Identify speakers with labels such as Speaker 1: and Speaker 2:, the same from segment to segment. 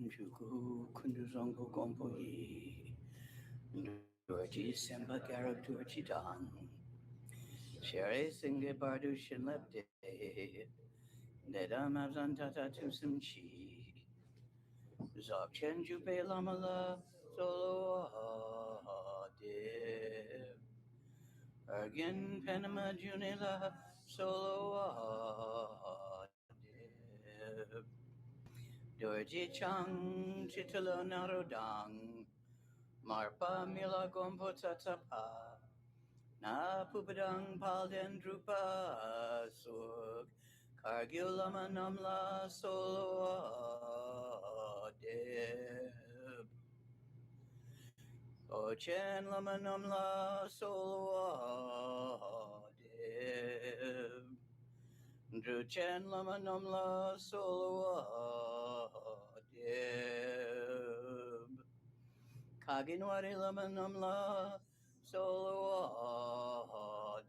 Speaker 1: Juku Kunduzongo Gompoyi Dorji Semba Garab Dorji Dan Sherry Singe Bardu Shinlepte Nedam Avzantata Tusum Chi Zok Chenju Pe Lamala Solo De Again Panama Junila Solo De Dorji Chang Chitalo Narodang Marpa Mila Gompo Tatapa Na Pupadang Palden Drupa Sug Kargulama Namla Solo Deb Ochen Lama Namla Solo Deb Druchen Lama Namla Solo Deb Kaginwari Lama Namla Solo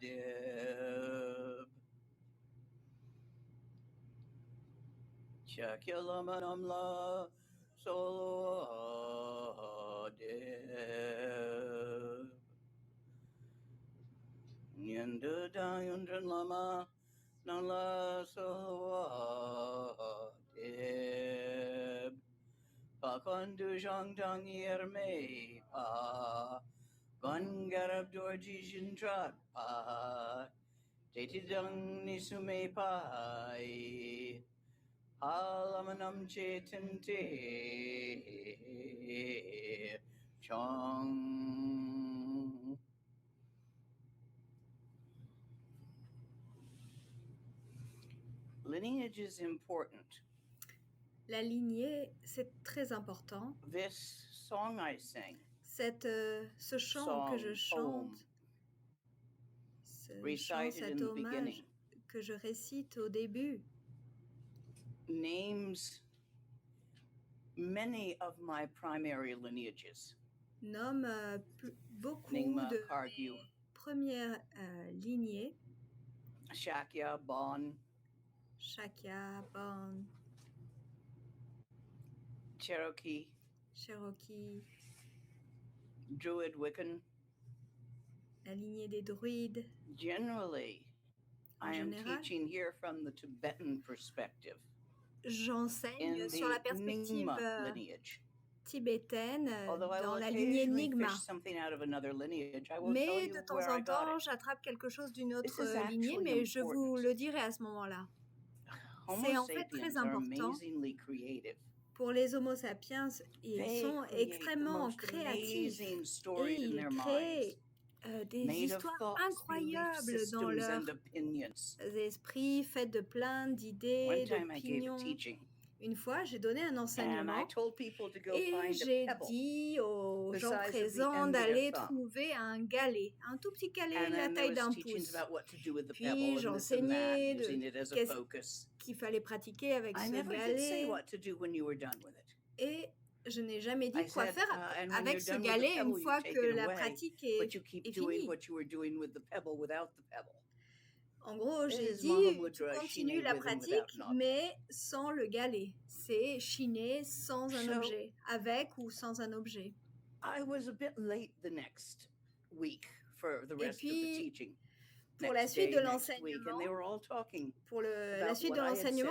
Speaker 1: Deb Chakilama Namla Solo Deb Nyanda Dayundran Lama Namla Solo Deb Pakandu Zhangdang Yerme Pa Gungarab Dorji Jindrat Pa Datidang Nisume Pai Halamanam Chetante Chong. Lineage is important.
Speaker 2: La lignée, c'est très important.
Speaker 1: This song I sing,
Speaker 2: Ce chant que je chante, ce chant, cet hommage que je récite au début,
Speaker 1: names many of my primary lineages.
Speaker 2: Nomme beaucoup de
Speaker 1: Kargyu,
Speaker 2: mes premières lignées.
Speaker 1: Shakya, Bon, Cherokee, Druid, Wiccan.
Speaker 2: La lignée des druides.
Speaker 1: Generally, I am teaching here from the Tibetan perspective.
Speaker 2: J'enseigne sur la perspective tibétaine dans la lignée Nyingma. Mais de temps en temps, j'attrape quelque chose d'une autre lignée, mais je vous le dirai à ce moment-là. C'est en fait très important. Pour les Homo sapiens, ils sont extrêmement créatifs et ils créent des histoires incroyables dans leurs esprits, faits de plein d'idées, d'opinions. Une fois, j'ai donné un enseignement et j'ai dit aux gens présents d'aller trouver un galet, un tout petit galet de la taille d'un pouce. Puis j'enseignais qu'est-ce qu'il fallait pratiquer avec ce galet. Et je n'ai jamais dit quoi faire avec ce galet une fois que la pratique est finie. En gros, j'ai dit, tu continues la pratique, mais sans le galet. C'est chiner sans un objet, avec ou sans un objet.
Speaker 1: I was a bit late the next week for the rest of the teaching.
Speaker 2: Pour la suite de l'enseignement,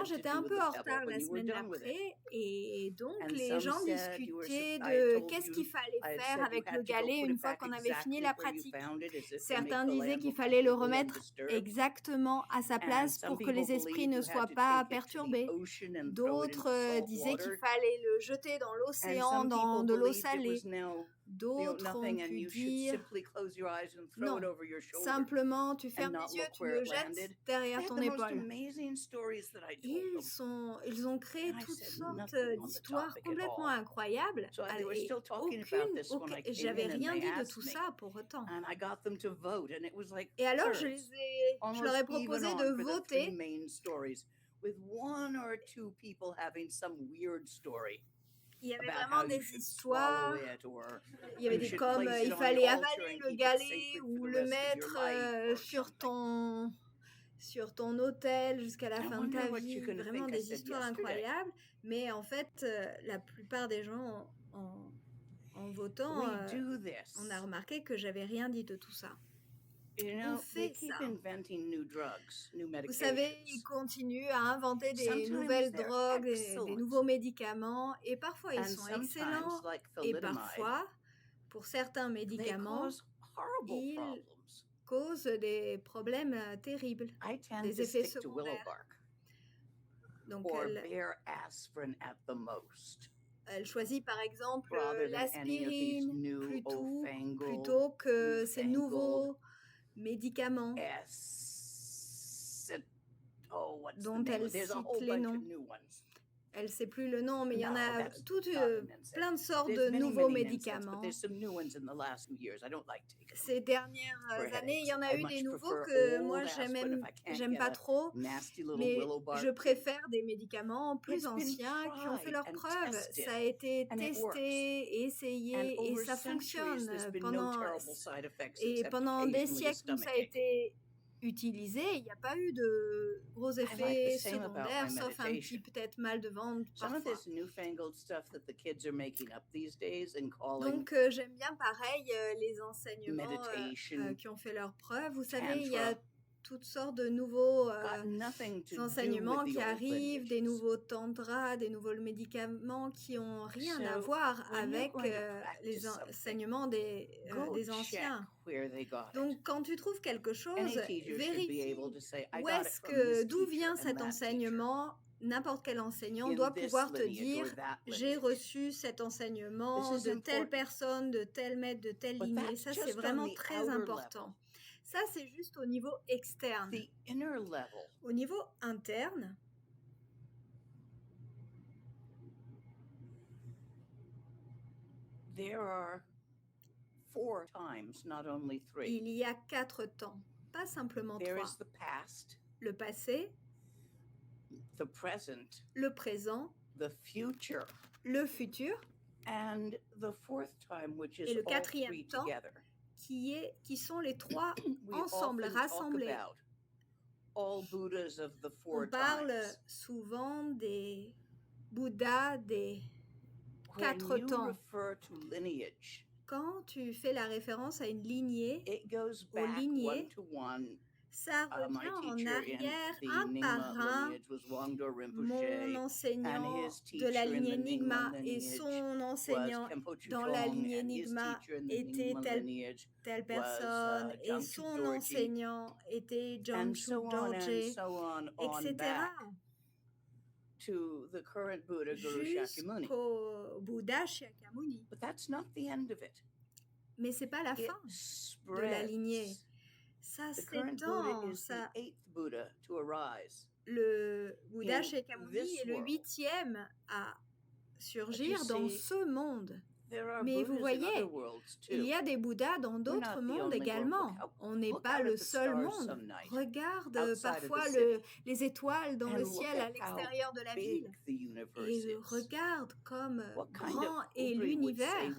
Speaker 2: j'étais un peu en retard la semaine d'après et donc les gens discutaient de qu'est-ce qu'il fallait faire avec le galet une fois qu'on avait fini la pratique. Certains disaient qu'il fallait le remettre exactement à sa place pour que les esprits ne soient pas perturbés. D'autres disaient qu'il fallait le jeter dans l'océan, dans de l'eau salée. D'autres ont pu dire non, simplement tu fermes les yeux, tu le jettes derrière ton épaule. Ils ont créé toutes sortes d'histoires complètement incroyables et j'avais rien dit de tout ça pour autant. Et alors je leur ai proposé de voter. Il y avait vraiment des histoires, il y avait comme il fallait avaler le galet ou le mettre sur ton sur ton hôtel jusqu'à la fin de ta vie, vraiment des histoires incroyables. Mais en fait, la plupart des gens, en votant, on a remarqué que j'avais rien dit de tout ça. On fait ça. Vous savez, ils continuent à inventer des nouvelles drogues, des nouveaux médicaments, et parfois ils sont excellents, et parfois, pour certains médicaments, ils causent des problèmes terribles, des effets secondaires. Donc, elle choisit par exemple l'aspirine plutôt que ces nouveaux médicaments dont elle cite les noms. Elle ne sait plus le nom, mais il y en a plein de sortes de nouveaux médicaments. Ces dernières années, il y en a eu des nouveaux que moi, j'aime pas trop, mais je préfère des médicaments plus anciens qui ont fait leurs preuves. Ça a été testé, essayé, et ça fonctionne. Pendant des siècles où ça a été utilisé, il n'y a pas eu de gros effets secondaires, sauf un petit peut-être mal de ventre parfois. Donc j'aime bien pareil les enseignements qui ont fait leurs preuves. Vous savez, il y a toutes sortes de nouveaux enseignements qui arrivent, des nouveaux tantras, des nouveaux médicaments qui n'ont rien à voir avec les enseignements des anciens. Donc, quand tu trouves quelque chose, vérifie d'où vient cet enseignement. N'importe quel enseignant doit pouvoir te dire « J'ai reçu cet enseignement de telle personne, de tel maître, de telle lignée ». Ça, c'est vraiment très important. Ça, c'est juste au niveau externe. Au niveau interne, il y a 4 temps, pas simplement 3. Le passé, le présent, le futur, et le 4e temps, qui sont les 3 ensemble, rassemblés. On parle souvent des Bouddhas des 4 temps. Quand tu fais la référence à une lignée, aux lignées, ça revient en arrière un par un. Mon enseignant de la lignée Nyingma et son enseignant dans la lignée Nyingma était telle personne et son enseignant était Jamshu Dorje, etc. Jusqu'au Bouddha Shakyamuni. Mais ce n'est pas la fin de la lignée. Ça s'étend. Le Bouddha Shakyamuni est le 8e à surgir dans ce monde. Mais vous voyez, il y a des Bouddhas dans d'autres mondes également. On n'est pas le seul monde. Regarde parfois les étoiles dans le ciel à l'extérieur de la ville. Et regarde comme grand est l'univers.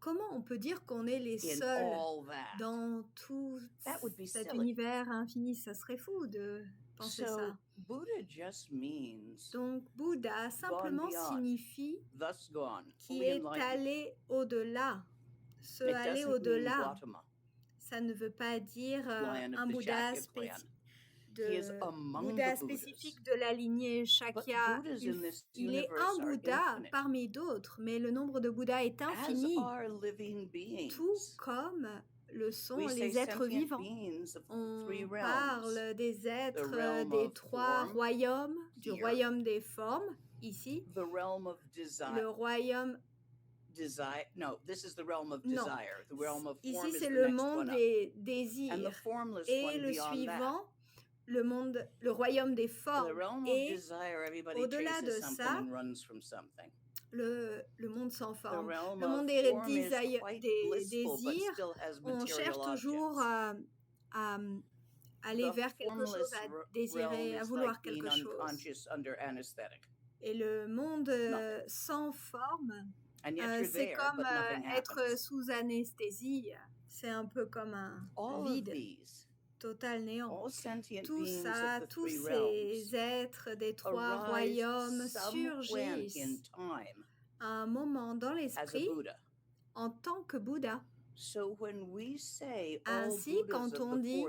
Speaker 2: Comment on peut dire qu'on est les seuls dans tout cet univers infini? Ça serait fou de penser ça. Donc, Bouddha simplement signifie qui est allé au-delà. Se aller au-delà, ça ne veut pas dire un Bouddha spécifique de la lignée Shakya. Il est un Bouddha parmi d'autres, mais le nombre de Bouddhas est infini, tout comme le sont les êtres vivants. On parle des êtres des 3 royaumes, du royaume des formes, ici, le royaume... Non, ici c'est le monde des désirs, et le suivant, le royaume des formes, et au-delà de ça, le monde sans forme, le monde des désirs, on cherche toujours à aller vers quelque chose, à désirer, à vouloir quelque chose. Et le monde sans forme, c'est comme être sous anesthésie, c'est un peu comme un vide. total néant. Tout
Speaker 1: Tous
Speaker 2: ça, tous ces êtres des trois royaumes surgissent à un moment dans l'esprit en tant que Bouddha. Ainsi, quand on dit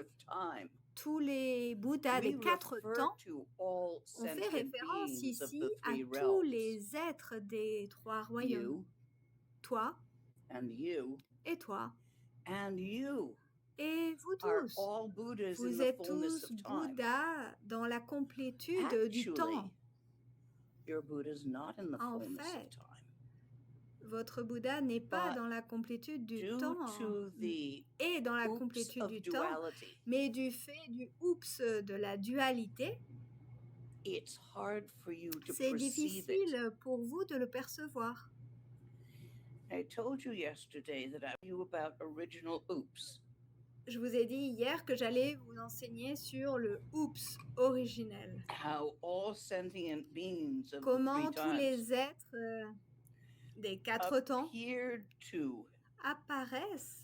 Speaker 2: tous les Bouddhas des 4 temps, on fait référence ici à tous les êtres des 3 royaumes. Toi et toi et vous tous. Vous êtes tous Bouddhas dans la complétude du temps. En fait, votre Bouddha n'est pas dans la complétude du temps et dans la complétude du temps, mais du fait du oups de la dualité, c'est difficile pour vous de le percevoir. Je vous ai dit hier que j'allais vous enseigner sur le oups originel. Comment tous les êtres des 4 temps apparaissent.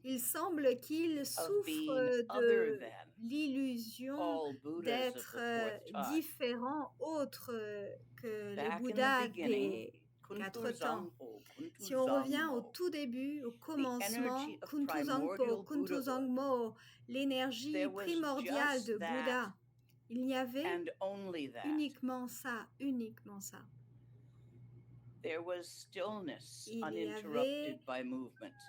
Speaker 2: Il semble qu'ils souffrent de l'illusion d'être différents autres que les Bouddhas des 4 temps. Si on revient au tout début, au commencement, Kuntuzangpo, Kuntuzangmo, l'énergie primordiale de Bouddha, il y avait uniquement ça, uniquement ça. Il y avait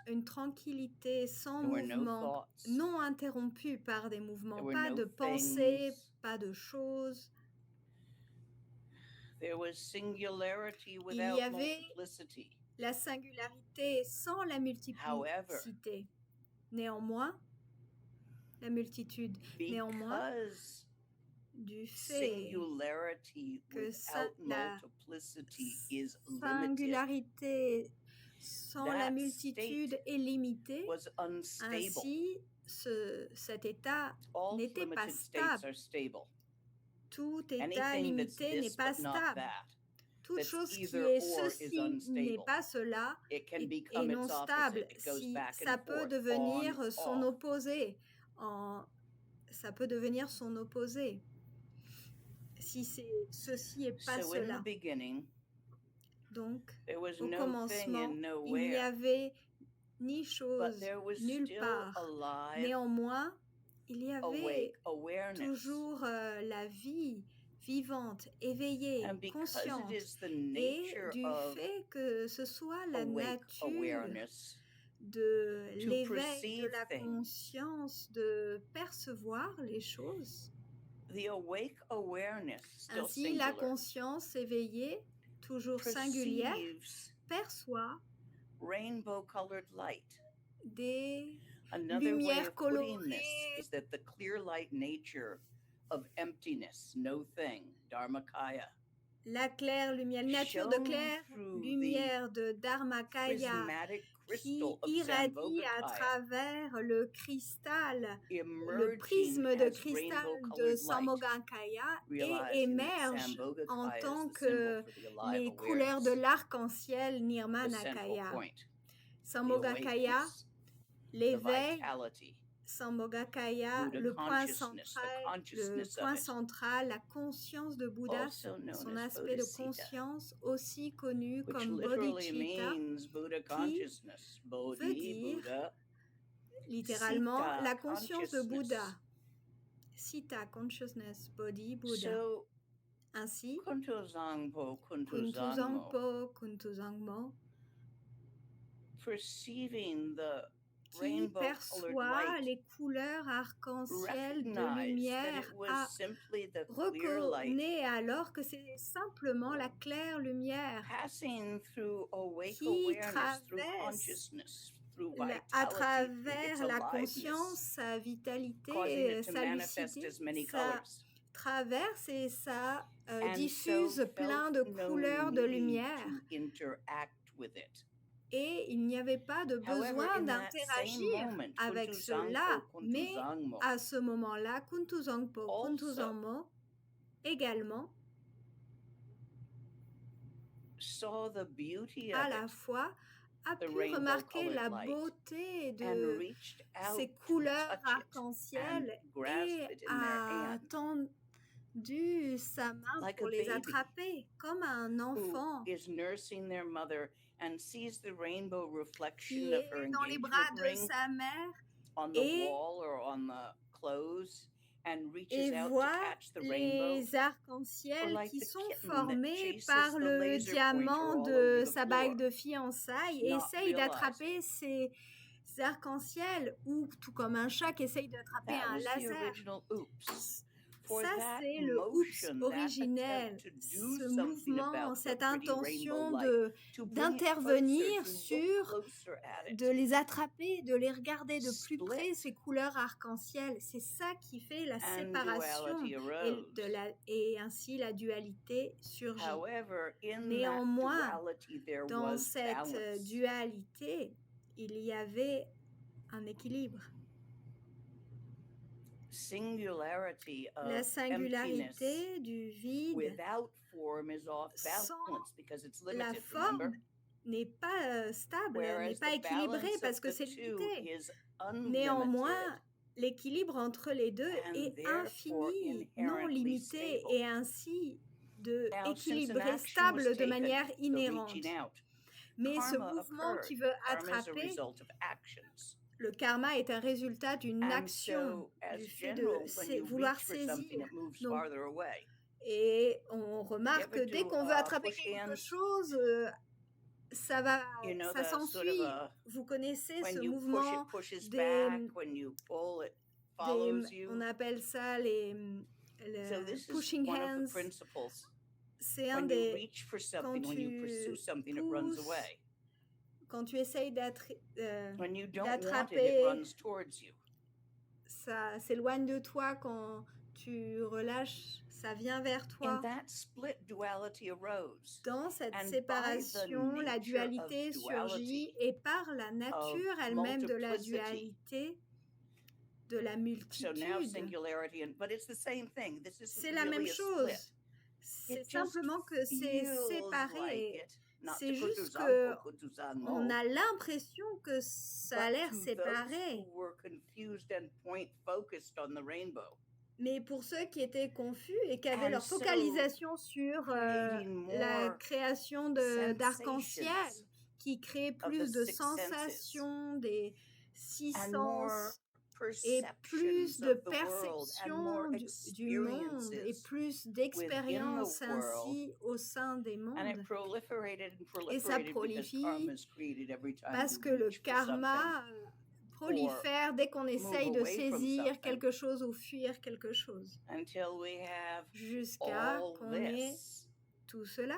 Speaker 2: une tranquillité sans mouvement, non interrompue par des mouvements, pas de pensée, pas de choses. Il y avait la singularité sans la multiplicité. Néanmoins, la multitude. Néanmoins, du fait que la singularité sans la multitude est limitée, ainsi cet état n'était pas stable. Tout état limité n'est pas stable. Toute chose qui est ceci n'est pas cela et non stable. Si ça peut devenir son opposé, ça peut devenir son opposé. Si ceci est pas cela. Donc, au commencement, il n'y avait ni chose nulle part. Néanmoins, il y avait toujours la vie vivante, éveillée, consciente. Et du fait que ce soit la nature de l'éveil de la conscience de percevoir les choses, ainsi la conscience éveillée, toujours singulière, perçoit des lumières colorées. La claire lumière, nature de claire lumière de Dharmakaya qui irradie à travers le cristal, le prisme de cristal de Sambhogakaya et émerge en tant que les couleurs de l'arc-en-ciel Nirmanakaya. Sambhogakaya, l'éveil, Sambhogakaya, le point central, la conscience de Bouddha, son aspect de conscience aussi connu comme bodhicitta, qui veut dire littéralement la conscience de Bouddha. Citta, consciousness, Bodhi, Bouddha. Ainsi, Kuntuzangpo, Kuntuzangmo, qui perçoit les couleurs arc-en-ciel de lumière reconnaît alors que c'est simplement la claire lumière qui traverse à travers la conscience, sa vitalité, sa lucidité, ça traverse et ça diffuse plein de couleurs de lumière. Et il n'y avait pas de besoin d'interagir avec cela, mais à ce moment-là, Kuntuzangpo, Kuntuzangmo également à la fois a pu remarquer la beauté de ces couleurs arc-en-ciel et a tendu sa main pour les attraper comme un enfant qui est dans les bras de sa mère et voit les arcs-en-ciel qui sont formés par le diamant de sa bague de fiançailles et essaye d'attraper ces arcs-en-ciel ou tout comme un chat qui essaye d'attraper un laser. Ça, c'est le oups originel, ce mouvement, cette intention d'intervenir de les attraper, de les regarder de plus près, ces couleurs arc-en-ciel. C'est ça qui fait la séparation et ainsi la dualité surgit. Néanmoins, dans cette dualité, il y avait un équilibre. La singularité du vide sans la forme n'est pas stable, n'est pas équilibrée parce que c'est limité. Néanmoins, l'équilibre entre les deux est infini, non limité et ainsi équilibré, stable de manière inhérente. Mais ce mouvement qui veut attraper, le karma est un résultat d'une action, du fait de vouloir saisir. Donc, et on remarque que dès qu'on veut attraper quelque chose, ça s'enfuit. Vous connaissez ce mouvement on appelle ça les pushing hands. C'est un des quand tu essayes d'attraper, ça s'éloigne de toi. Quand tu relâches, ça vient vers toi. Dans cette séparation, la dualité surgit et par la nature elle-même de la dualité, de la multitude. C'est la même chose. C'est simplement que c'est séparé. C'est juste qu'on a l'impression que ça a l'air séparé. Mais pour ceux qui étaient confus et qui avaient leur focalisation sur la création d'arc-en-ciel, qui crée plus de sensations, des six sens, et plus de perception du monde et plus d'expérience ainsi au sein des mondes. Et ça prolifie parce que le karma prolifère dès qu'on essaye de saisir quelque chose ou fuir quelque chose. Jusqu'à qu'on ait tout cela.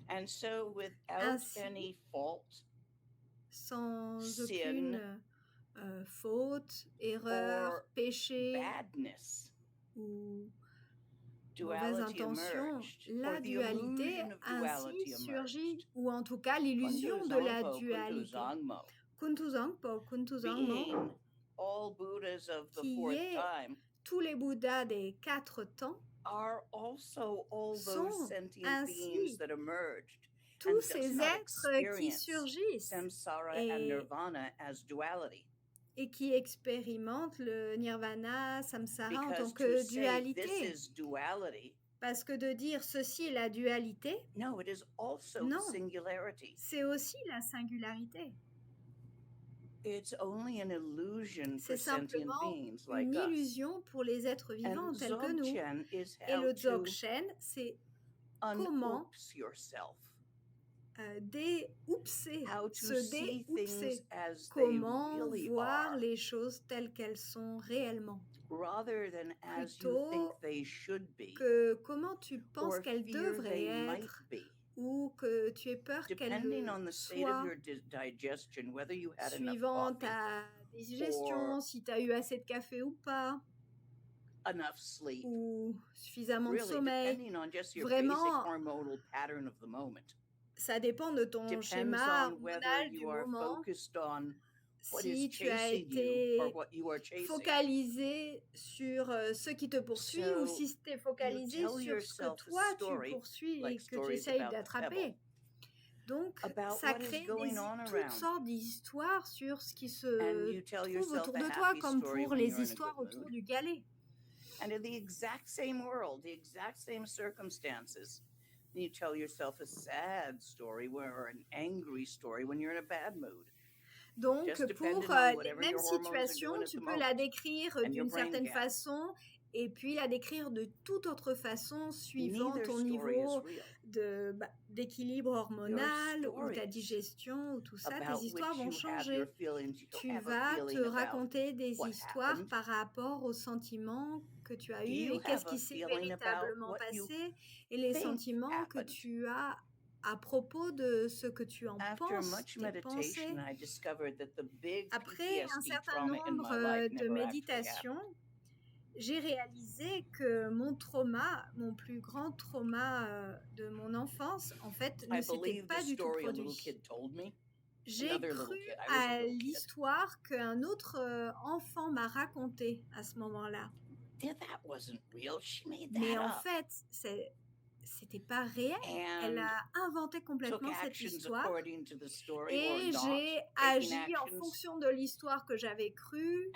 Speaker 2: Ainsi, sans aucune faute, erreur, péché ou mauvaise intention, la dualité ainsi surgit, ou en tout cas l'illusion de la dualité. Kuntuzangpo, qui est tous les Bouddhas des 4 temps, sont ainsi tous ces êtres qui surgissent et qui expérimentent le nirvana, samsara en tant que dualité. Parce que de dire ceci est la dualité, non, c'est aussi la singularité. C'est simplement une illusion pour les êtres vivants tels que nous. Et le Dzogchen, c'est comment se déoupser, comment voir les choses telles qu'elles sont réellement, plutôt que comment tu penses qu'elles devraient être ou que tu aies peur qu'elles soient, suivant ta digestion, si tu as eu assez de café ou pas, ou suffisamment de sommeil. Vraiment, ça dépend de ton schéma hormonal du moment. si tu as été focalisé sur ce qui te poursuit ou si tu es focalisé sur ce que toi tu poursuis et que tu essayes d'attraper. Donc, ça crée toutes sortes d'histoires sur ce qui se trouve autour de toi, comme pour les histoires autour du galet.
Speaker 1: And in the exact same world, the exact same circumstances, you tell yourself a sad story or an angry story when you're in a bad mood.
Speaker 2: Donc, pour les mêmes situations, tu peux la décrire d'une certaine façon et puis la décrire de toute autre façon suivant ton niveau d'équilibre hormonal ou ta digestion ou tout ça. Tes histoires vont changer. Tu vas te raconter des histoires par rapport aux sentiments que tu as eus et qu'est-ce qui s'est véritablement passé et les sentiments que tu as à propos de ce que tu en penses, tes pensées. Après un certain nombre de méditations, j'ai réalisé que mon trauma, mon plus grand trauma de mon enfance, en fait, ne s'était pas du tout produit. J'ai cru à l'histoire qu'un autre enfant m'a racontée à ce moment-là. Mais en fait, c'était pas réel. Elle a inventé complètement cette histoire et j'ai agi en fonction de l'histoire que j'avais crue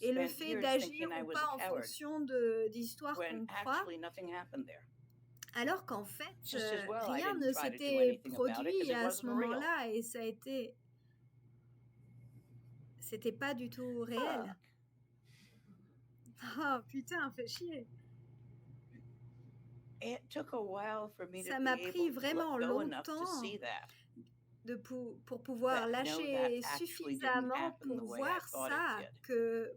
Speaker 2: et le fait d'agir ou pas en fonction d'histoires qu'on croit, alors qu'en fait, rien ne s'était produit à ce moment-là et c'était pas du tout réel. Oh putain, fait chier. Ça m'a pris vraiment longtemps pour pouvoir lâcher suffisamment pour voir ça,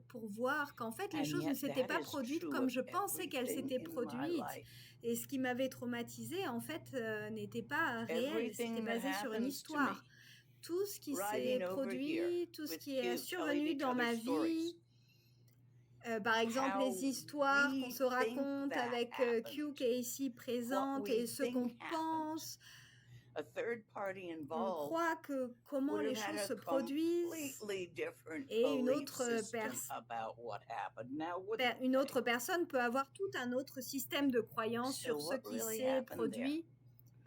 Speaker 2: pour voir qu'en fait les choses ne s'étaient pas produites comme je pensais qu'elles s'étaient produites. Et ce qui m'avait traumatisée, en fait, n'était pas réel, c'était basé sur une histoire. Tout ce qui s'est produit, tout ce qui est survenu dans ma vie, par exemple, les histoires qu'on se raconte avec Q qui est ici présente et ce qu'on pense. On croit que comment les choses se produisent et une autre personne peut avoir tout un autre système de croyances sur ce qui s'est produit.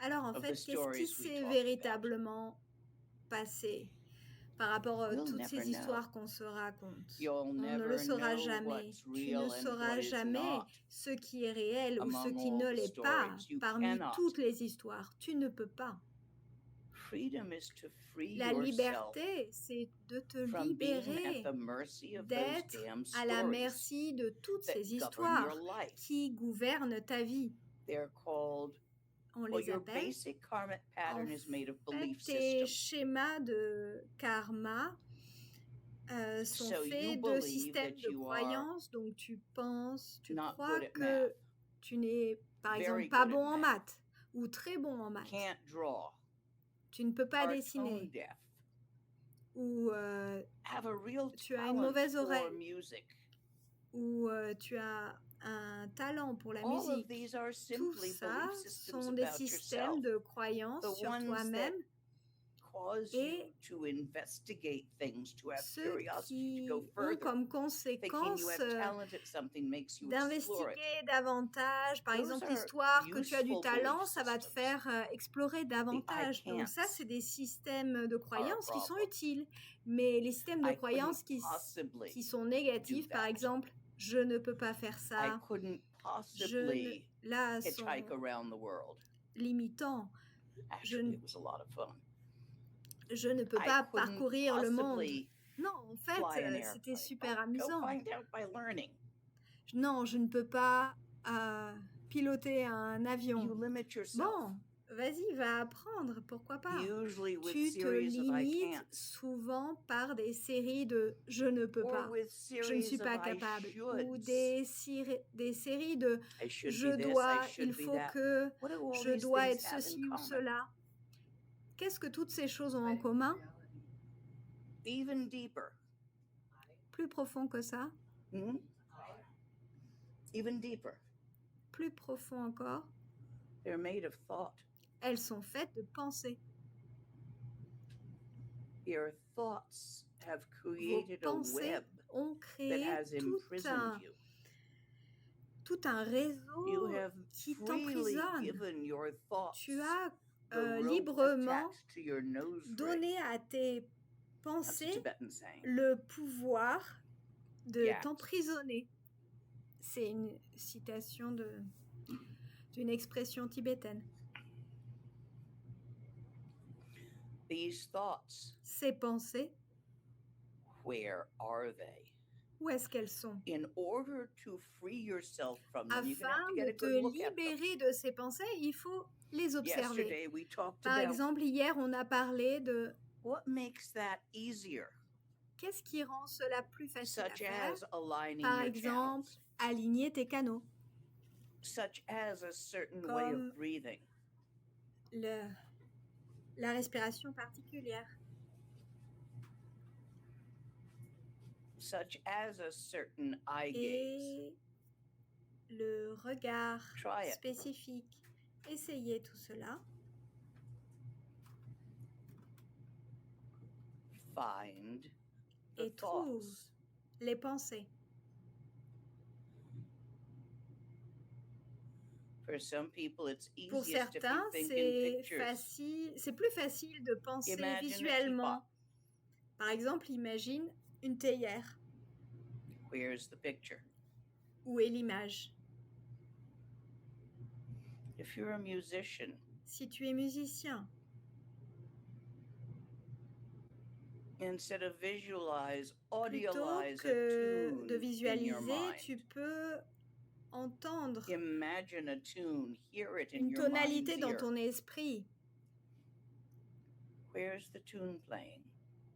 Speaker 2: Alors en fait, qu'est-ce qui s'est véritablement passé par rapport à toutes ces histoires qu'on se raconte? On ne le saura jamais. Tu ne sauras jamais ce qui est réel ou ce qui ne l'est pas parmi toutes les histoires. Tu ne peux pas. La liberté, c'est de te libérer, d'être à la merci de toutes ces histoires qui gouvernent ta vie. On les appelle, en fait, tes schémas de karma sont faits de systèmes de croyances, donc tu penses, tu crois que tu n'es par exemple pas bon en maths ou très bon en maths. Tu ne peux pas dessiner ou tu as une mauvaise oreille ou tu as un talent pour la musique. Tout ça sont des systèmes de croyances sur toi-même et ceux qui ont comme conséquence d'investiguer davantage. Par exemple, l'histoire que tu as du talent, ça va te faire explorer davantage. Donc ça, c'est des systèmes de croyances qui sont utiles. Mais les systèmes de croyances qui sont négatifs, par exemple, je ne peux pas faire ça. Là, sont limitants. Je ne peux pas parcourir le monde. Non, en fait, c'était super amusant. Non, je ne peux pas piloter un avion. Bon, vas-y, va apprendre, pourquoi pas. Tu te limites souvent par des séries de « je ne peux pas »,« je ne suis pas capable » ou des séries de « je dois »,« il faut que »,« je dois être ceci ou cela ». Qu'est-ce que toutes ces choses ont en commun? Plus profond que ça. Plus profond encore. Elles sont faites de pensées.
Speaker 1: Vos pensées
Speaker 2: ont créé tout un réseau qui t'emprisonne. Tu as librement donné à tes pensées le pouvoir de t'emprisonner. C'est une citation d'une expression tibétaine. Ces pensées, où est-ce qu'elles sont? Afin de te libérer de ces pensées, il faut les observer. Par exemple, hier, on a parlé de qu'est-ce qui rend cela plus facile à faire? Par exemple, aligner tes canaux. Comme la respiration particulière. Et le regard spécifique. Essayez tout cela. Et trouve les pensées. Pour certains, c'est plus facile de penser visuellement. Par exemple, imagine une théière. Où est l'image? Si tu es musicien, plutôt que de visualiser, tu peux entendre une tonalité dans ton esprit.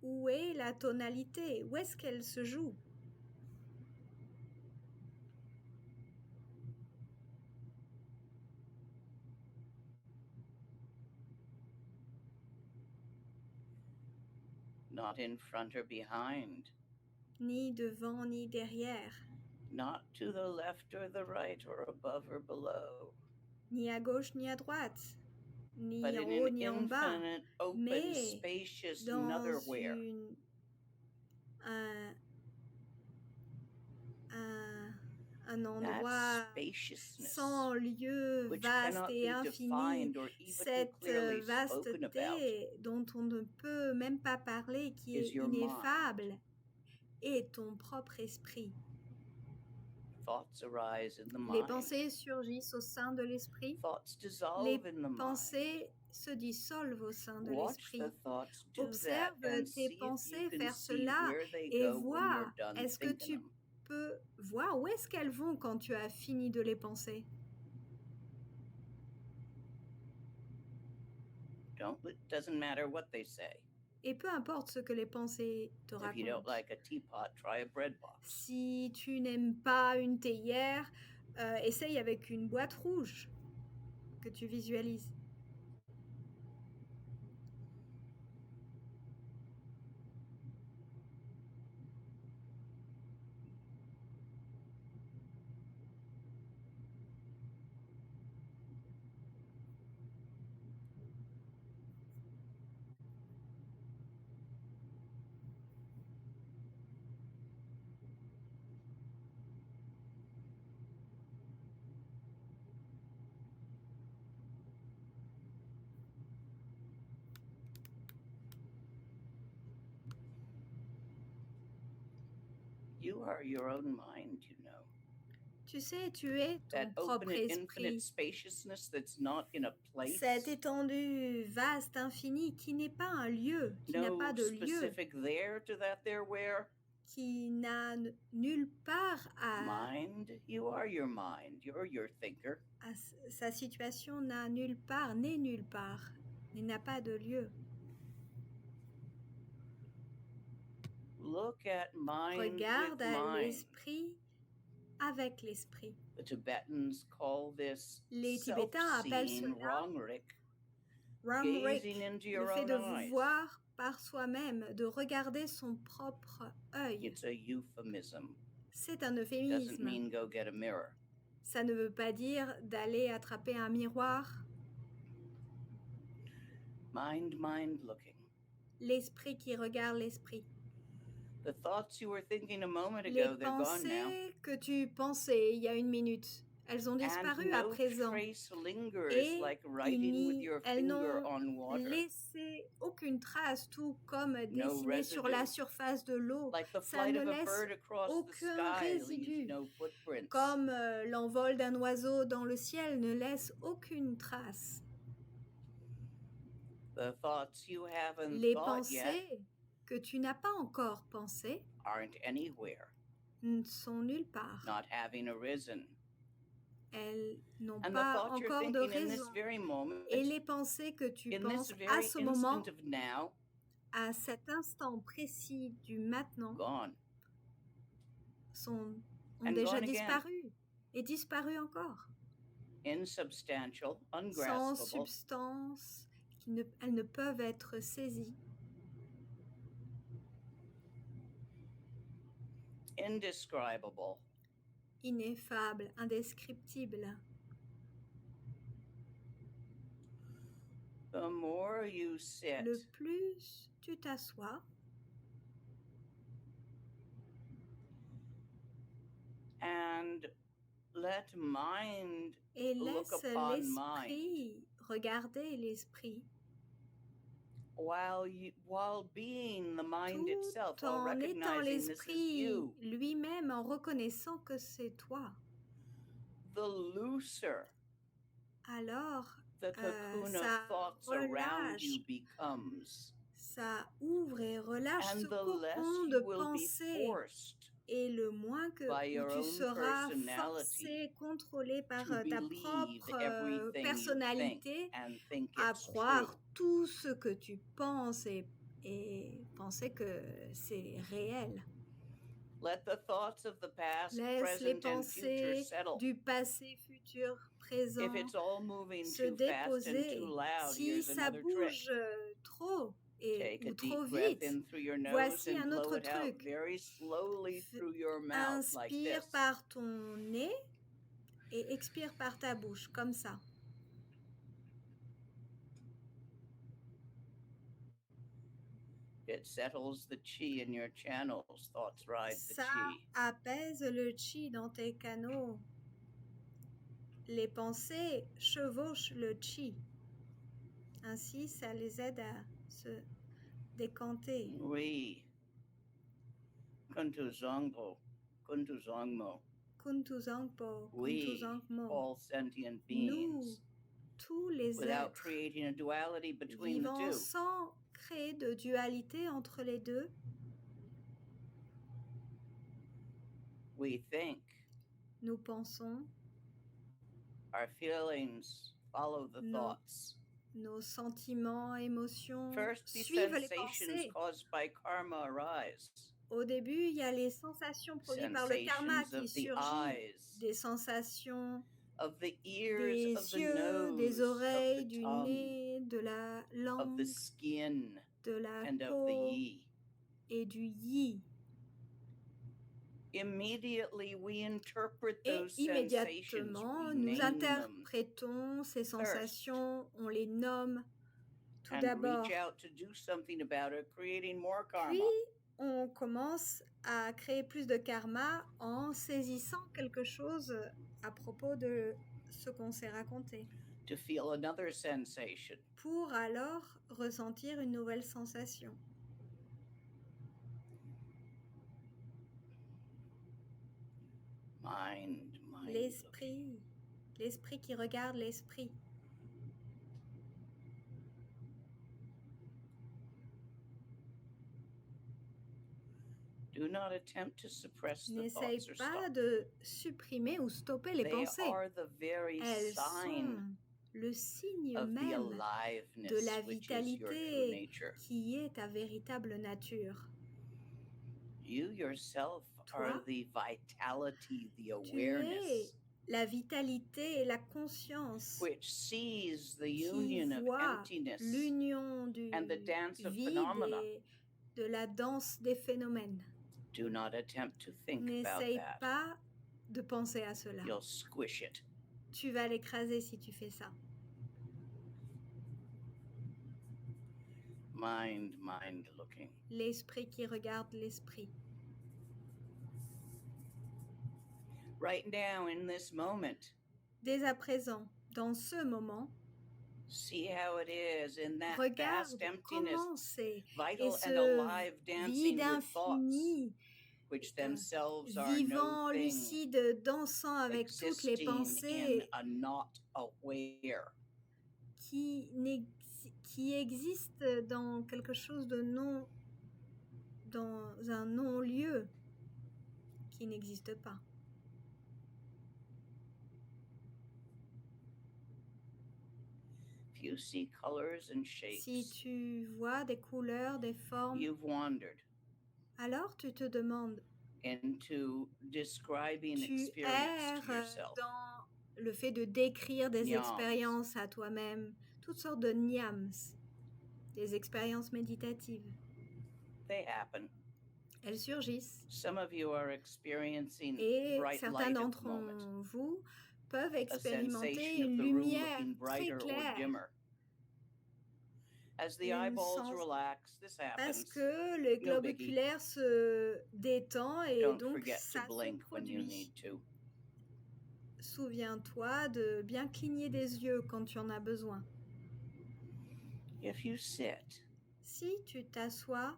Speaker 2: Où est la tonalité? Où est-ce qu'elle se joue?
Speaker 1: Not in front or behind.
Speaker 2: Ni devant ni derrière.
Speaker 1: Not to the left or the right or above or below.
Speaker 2: Ni à gauche ni à droite. Ni en haut ni en bas. Mais dans un endroit sans lieu vaste et infini, cette vasteté dont on ne peut même pas parler, qui est ineffable, est ton propre esprit. Les pensées surgissent au sein de l'esprit. Les pensées se dissolvent au sein de l'esprit. Observe tes pensées faire cela et vois, est-ce que tu peux voir où est-ce qu'elles vont quand tu as fini de les penser? Et peu importe ce que les pensées te racontent. Si tu n'aimes pas une théière, essaye avec une boîte rouge que tu visualises.
Speaker 1: You are your own mind, you know.
Speaker 2: Tu sais, tu es ton propre esprit. Cette étendue vaste, infinie, qui n'est pas un lieu, qui n'a pas de lieu, qui n'a nulle part à... Sa situation n'a nulle part, n'est nulle part, il n'a pas de lieu. Regarde à l'esprit avec l'esprit. Les Tibétains appellent cela Ramrik, le fait de voir par soi-même, de regarder son propre œil. C'est un euphémisme. Ça ne veut pas dire d'aller attraper un miroir. L'esprit qui regarde l'esprit. Les pensées que tu pensais il y a une minute, elles ont disparu à présent. Et elles n'ont laissé aucune trace, tout comme dessiné sur la surface de l'eau. Ça ne laisse aucun résidu. Comme l'envol d'un oiseau dans le ciel ne laisse aucune trace. Les pensées que tu n'as pas encore pensées ne sont nulle part. Elles n'ont pas encore de raison. Et les pensées que tu penses à ce moment, à cet instant précis du maintenant, ont déjà disparu et disparu encore. Sans substance, elles ne peuvent être saisies.
Speaker 1: Indescribable.
Speaker 2: Ineffable, indescriptible.
Speaker 1: The more you sit,
Speaker 2: le plus tu t'assois,
Speaker 1: and let mind
Speaker 2: et
Speaker 1: look
Speaker 2: laisse
Speaker 1: upon
Speaker 2: l'esprit regarder l'esprit,
Speaker 1: while being the mind itself,
Speaker 2: tout
Speaker 1: while
Speaker 2: en étant
Speaker 1: recognizing this is
Speaker 2: l'esprit
Speaker 1: you.
Speaker 2: lui-même, en reconnaissant que c'est toi.
Speaker 1: The looser
Speaker 2: Alors,
Speaker 1: the cocoon
Speaker 2: ça
Speaker 1: of thoughts around
Speaker 2: relâche,
Speaker 1: you becomes,
Speaker 2: ça ouvre et relâche
Speaker 1: and
Speaker 2: ce
Speaker 1: the less
Speaker 2: cocon
Speaker 1: you
Speaker 2: de
Speaker 1: will be
Speaker 2: pensée.
Speaker 1: forced
Speaker 2: Et le moins que
Speaker 1: by your
Speaker 2: tu
Speaker 1: own
Speaker 2: seras
Speaker 1: personality
Speaker 2: forcé, contrôlé par
Speaker 1: to
Speaker 2: ta
Speaker 1: believe
Speaker 2: propre
Speaker 1: everything
Speaker 2: personnalité
Speaker 1: you think and think
Speaker 2: à
Speaker 1: it's
Speaker 2: croire
Speaker 1: true.
Speaker 2: tout ce que tu penses et penser que c'est réel.
Speaker 1: Let the thoughts of the past,
Speaker 2: Laisse les
Speaker 1: present and future
Speaker 2: pensées
Speaker 1: settle.
Speaker 2: du passé, futur, présent
Speaker 1: If it's all moving
Speaker 2: se
Speaker 1: too fast and
Speaker 2: déposer.
Speaker 1: too loud,
Speaker 2: Si
Speaker 1: here's
Speaker 2: ça
Speaker 1: another
Speaker 2: bouge
Speaker 1: trick.
Speaker 2: trop
Speaker 1: Take a
Speaker 2: ou
Speaker 1: deep
Speaker 2: trop
Speaker 1: breath
Speaker 2: vite,
Speaker 1: in through your nose
Speaker 2: voici
Speaker 1: and
Speaker 2: un
Speaker 1: blow
Speaker 2: autre
Speaker 1: it out
Speaker 2: truc.
Speaker 1: very slowly through your mouth like
Speaker 2: Inspire
Speaker 1: this.
Speaker 2: par ton nez et expire par ta bouche, comme ça.
Speaker 1: It settles the chi in your channels. Thoughts ride the
Speaker 2: Ça
Speaker 1: chi.
Speaker 2: apaise le chi dans tes canaux. Les pensées chevauchent le chi. Ainsi, ça les aide à se décanter.
Speaker 1: Oui. Kuntu Zongpo, Kuntu Zongmo.
Speaker 2: Kuntu Zangpo, Kuntu
Speaker 1: We,
Speaker 2: Zangmo.
Speaker 1: all sentient
Speaker 2: Nous,
Speaker 1: beings,
Speaker 2: tous les
Speaker 1: without
Speaker 2: êtres
Speaker 1: creating a duality between the
Speaker 2: vivants
Speaker 1: two,
Speaker 2: sans créer de dualité entre les deux,
Speaker 1: we think,
Speaker 2: nous pensons,
Speaker 1: our feelings follow the
Speaker 2: No.
Speaker 1: thoughts.
Speaker 2: nos sentiments, émotions
Speaker 1: First, the
Speaker 2: suivent les
Speaker 1: sensations
Speaker 2: pensées.
Speaker 1: caused by karma arise.
Speaker 2: Au début, il y a les sensations produites par le karma
Speaker 1: Sensations
Speaker 2: qui
Speaker 1: of the
Speaker 2: surgit,
Speaker 1: eyes,
Speaker 2: des sensations
Speaker 1: of the ears,
Speaker 2: des
Speaker 1: of the
Speaker 2: yeux,
Speaker 1: nose,
Speaker 2: des oreilles,
Speaker 1: of the
Speaker 2: du
Speaker 1: tongue,
Speaker 2: nez, de la
Speaker 1: of
Speaker 2: langue,
Speaker 1: the skin,
Speaker 2: de la
Speaker 1: and of the
Speaker 2: peau
Speaker 1: yi.
Speaker 2: et du yi.
Speaker 1: Immediately we interpret
Speaker 2: Et
Speaker 1: those sensations,
Speaker 2: immédiatement,
Speaker 1: we
Speaker 2: nous
Speaker 1: name them,
Speaker 2: interprétons ces sensations, on les nomme tout
Speaker 1: and
Speaker 2: d'abord.
Speaker 1: reach out to do something about it, creating more karma.
Speaker 2: Puis, on commence à créer plus de karma en saisissant quelque chose à propos de ce qu'on s'est raconté,
Speaker 1: To feel another sensation.
Speaker 2: pour alors ressentir une nouvelle sensation.
Speaker 1: Mind.
Speaker 2: L'esprit qui regarde l'esprit.
Speaker 1: Do not attempt to suppress the
Speaker 2: N'essaye
Speaker 1: thoughts or
Speaker 2: pas
Speaker 1: stop.
Speaker 2: de supprimer ou stopper les
Speaker 1: They
Speaker 2: pensées.
Speaker 1: are the very
Speaker 2: Elles
Speaker 1: sign
Speaker 2: sont le signe
Speaker 1: of the
Speaker 2: même
Speaker 1: aliveness,
Speaker 2: de la
Speaker 1: which is your true
Speaker 2: vitalité
Speaker 1: nature.
Speaker 2: qui est ta véritable nature.
Speaker 1: You yourself
Speaker 2: Toi,
Speaker 1: are the vitality, the
Speaker 2: tu es
Speaker 1: awareness,
Speaker 2: la vitalité et la conscience
Speaker 1: which sees the
Speaker 2: qui
Speaker 1: union of
Speaker 2: voit
Speaker 1: emptiness
Speaker 2: l'union du
Speaker 1: and the dance of
Speaker 2: vide
Speaker 1: phenomena.
Speaker 2: et de la danse des phénomènes.
Speaker 1: Do not attempt to think about
Speaker 2: N'essaye
Speaker 1: that.
Speaker 2: pas de penser à cela.
Speaker 1: You'll squish it.
Speaker 2: Tu vas l'écraser si tu fais ça.
Speaker 1: Mind looking.
Speaker 2: L'esprit qui regarde l'esprit.
Speaker 1: Right now, in this moment.
Speaker 2: Dès à présent, dans ce moment,
Speaker 1: see how it is in that
Speaker 2: regarde
Speaker 1: vast emptiness,
Speaker 2: comment c'est,
Speaker 1: vital
Speaker 2: et
Speaker 1: and alive,
Speaker 2: ce
Speaker 1: dancing
Speaker 2: vide
Speaker 1: with thoughts,
Speaker 2: infini,
Speaker 1: which themselves are
Speaker 2: vivant,
Speaker 1: no thing,
Speaker 2: lucide, dansant avec toutes les
Speaker 1: existing
Speaker 2: pensées,
Speaker 1: in a not aware.
Speaker 2: qui existe dans quelque chose de non, dans un non-lieu qui n'existe pas.
Speaker 1: If you see colors and shapes,
Speaker 2: si tu vois des couleurs, des formes,
Speaker 1: you've wandered
Speaker 2: alors tu te demandes,
Speaker 1: into describing
Speaker 2: tu
Speaker 1: experience to
Speaker 2: erres
Speaker 1: yourself.
Speaker 2: dans le fait de décrire des
Speaker 1: Nyams.
Speaker 2: expériences à toi-même, toutes sortes de nyams, des expériences méditatives.
Speaker 1: They happen.
Speaker 2: Elles surgissent.
Speaker 1: Some of you are experiencing
Speaker 2: Et
Speaker 1: bright
Speaker 2: certains
Speaker 1: light at the
Speaker 2: d'entre
Speaker 1: moment.
Speaker 2: vous peuvent
Speaker 1: A
Speaker 2: expérimenter
Speaker 1: sensation
Speaker 2: une
Speaker 1: of the room
Speaker 2: lumière
Speaker 1: looking
Speaker 2: très
Speaker 1: brighter or
Speaker 2: claire.
Speaker 1: dimmer. As the
Speaker 2: Une
Speaker 1: eyeballs
Speaker 2: sens-
Speaker 1: relax, this
Speaker 2: Parce
Speaker 1: happens.
Speaker 2: que le globe
Speaker 1: biggie.
Speaker 2: oculaire se détend et
Speaker 1: Don't
Speaker 2: donc
Speaker 1: forget
Speaker 2: ça
Speaker 1: to
Speaker 2: se
Speaker 1: blink when you
Speaker 2: produit.
Speaker 1: need to.
Speaker 2: Souviens-toi de bien cligner des yeux quand tu en as besoin.
Speaker 1: If you sit
Speaker 2: Si tu t'assois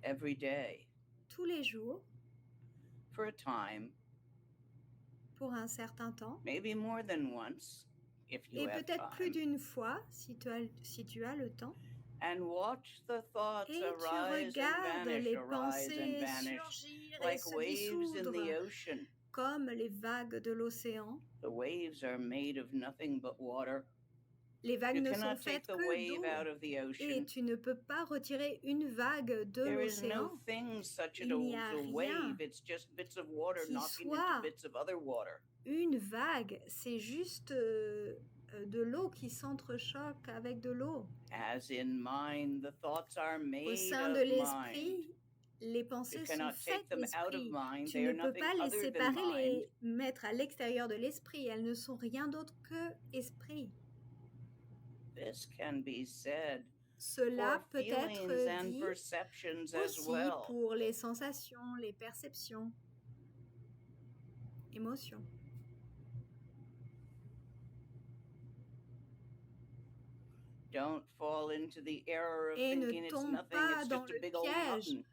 Speaker 1: every day
Speaker 2: tous les jours
Speaker 1: for a time,
Speaker 2: pour un certain temps,
Speaker 1: maybe more than once, if you
Speaker 2: et
Speaker 1: have
Speaker 2: peut-être plus
Speaker 1: time,
Speaker 2: d'une fois si tu as le temps,
Speaker 1: and watch the thoughts
Speaker 2: et tu
Speaker 1: arise and
Speaker 2: regardes
Speaker 1: vanish,
Speaker 2: les
Speaker 1: arise and
Speaker 2: pensées
Speaker 1: vanish,
Speaker 2: surgir et
Speaker 1: like
Speaker 2: se
Speaker 1: waves in
Speaker 2: dissoudre
Speaker 1: the ocean.
Speaker 2: comme les vagues de l'océan.
Speaker 1: The waves are made of nothing but water.
Speaker 2: Les vagues
Speaker 1: You
Speaker 2: ne sont
Speaker 1: cannot take
Speaker 2: faites
Speaker 1: the
Speaker 2: que
Speaker 1: wave out
Speaker 2: d'eau
Speaker 1: of the
Speaker 2: et
Speaker 1: ocean.
Speaker 2: tu ne peux pas retirer une vague de
Speaker 1: There is no
Speaker 2: l'océan.
Speaker 1: thing such as
Speaker 2: Il n'y a
Speaker 1: a
Speaker 2: rien
Speaker 1: wave. It's just bits of water
Speaker 2: qui
Speaker 1: knocking into
Speaker 2: soit
Speaker 1: bits of other water.
Speaker 2: une vague, c'est juste de l'eau qui s'entrechoque avec de l'eau.
Speaker 1: As in mind, the thoughts are
Speaker 2: Au
Speaker 1: made
Speaker 2: sein
Speaker 1: of
Speaker 2: de
Speaker 1: mind.
Speaker 2: l'esprit, les
Speaker 1: You
Speaker 2: pensées sont
Speaker 1: cannot take
Speaker 2: faites
Speaker 1: them out of
Speaker 2: d'esprit.
Speaker 1: mind.
Speaker 2: Tu
Speaker 1: They
Speaker 2: ne
Speaker 1: are
Speaker 2: peux
Speaker 1: nothing
Speaker 2: pas les
Speaker 1: other than
Speaker 2: séparer,
Speaker 1: mind.
Speaker 2: les mettre à l'extérieur de l'esprit. Elles ne sont rien d'autre que esprit.
Speaker 1: This can be said
Speaker 2: Cela
Speaker 1: for
Speaker 2: peut
Speaker 1: feelings
Speaker 2: être
Speaker 1: and
Speaker 2: dit
Speaker 1: perceptions as
Speaker 2: aussi
Speaker 1: well.
Speaker 2: pour les sensations, les perceptions, émotions.
Speaker 1: Don't fall into the error of
Speaker 2: Et ne
Speaker 1: thinking it's
Speaker 2: tombe
Speaker 1: nothing.
Speaker 2: pas
Speaker 1: It's
Speaker 2: dans
Speaker 1: just a
Speaker 2: le
Speaker 1: big old
Speaker 2: piège
Speaker 1: mountain.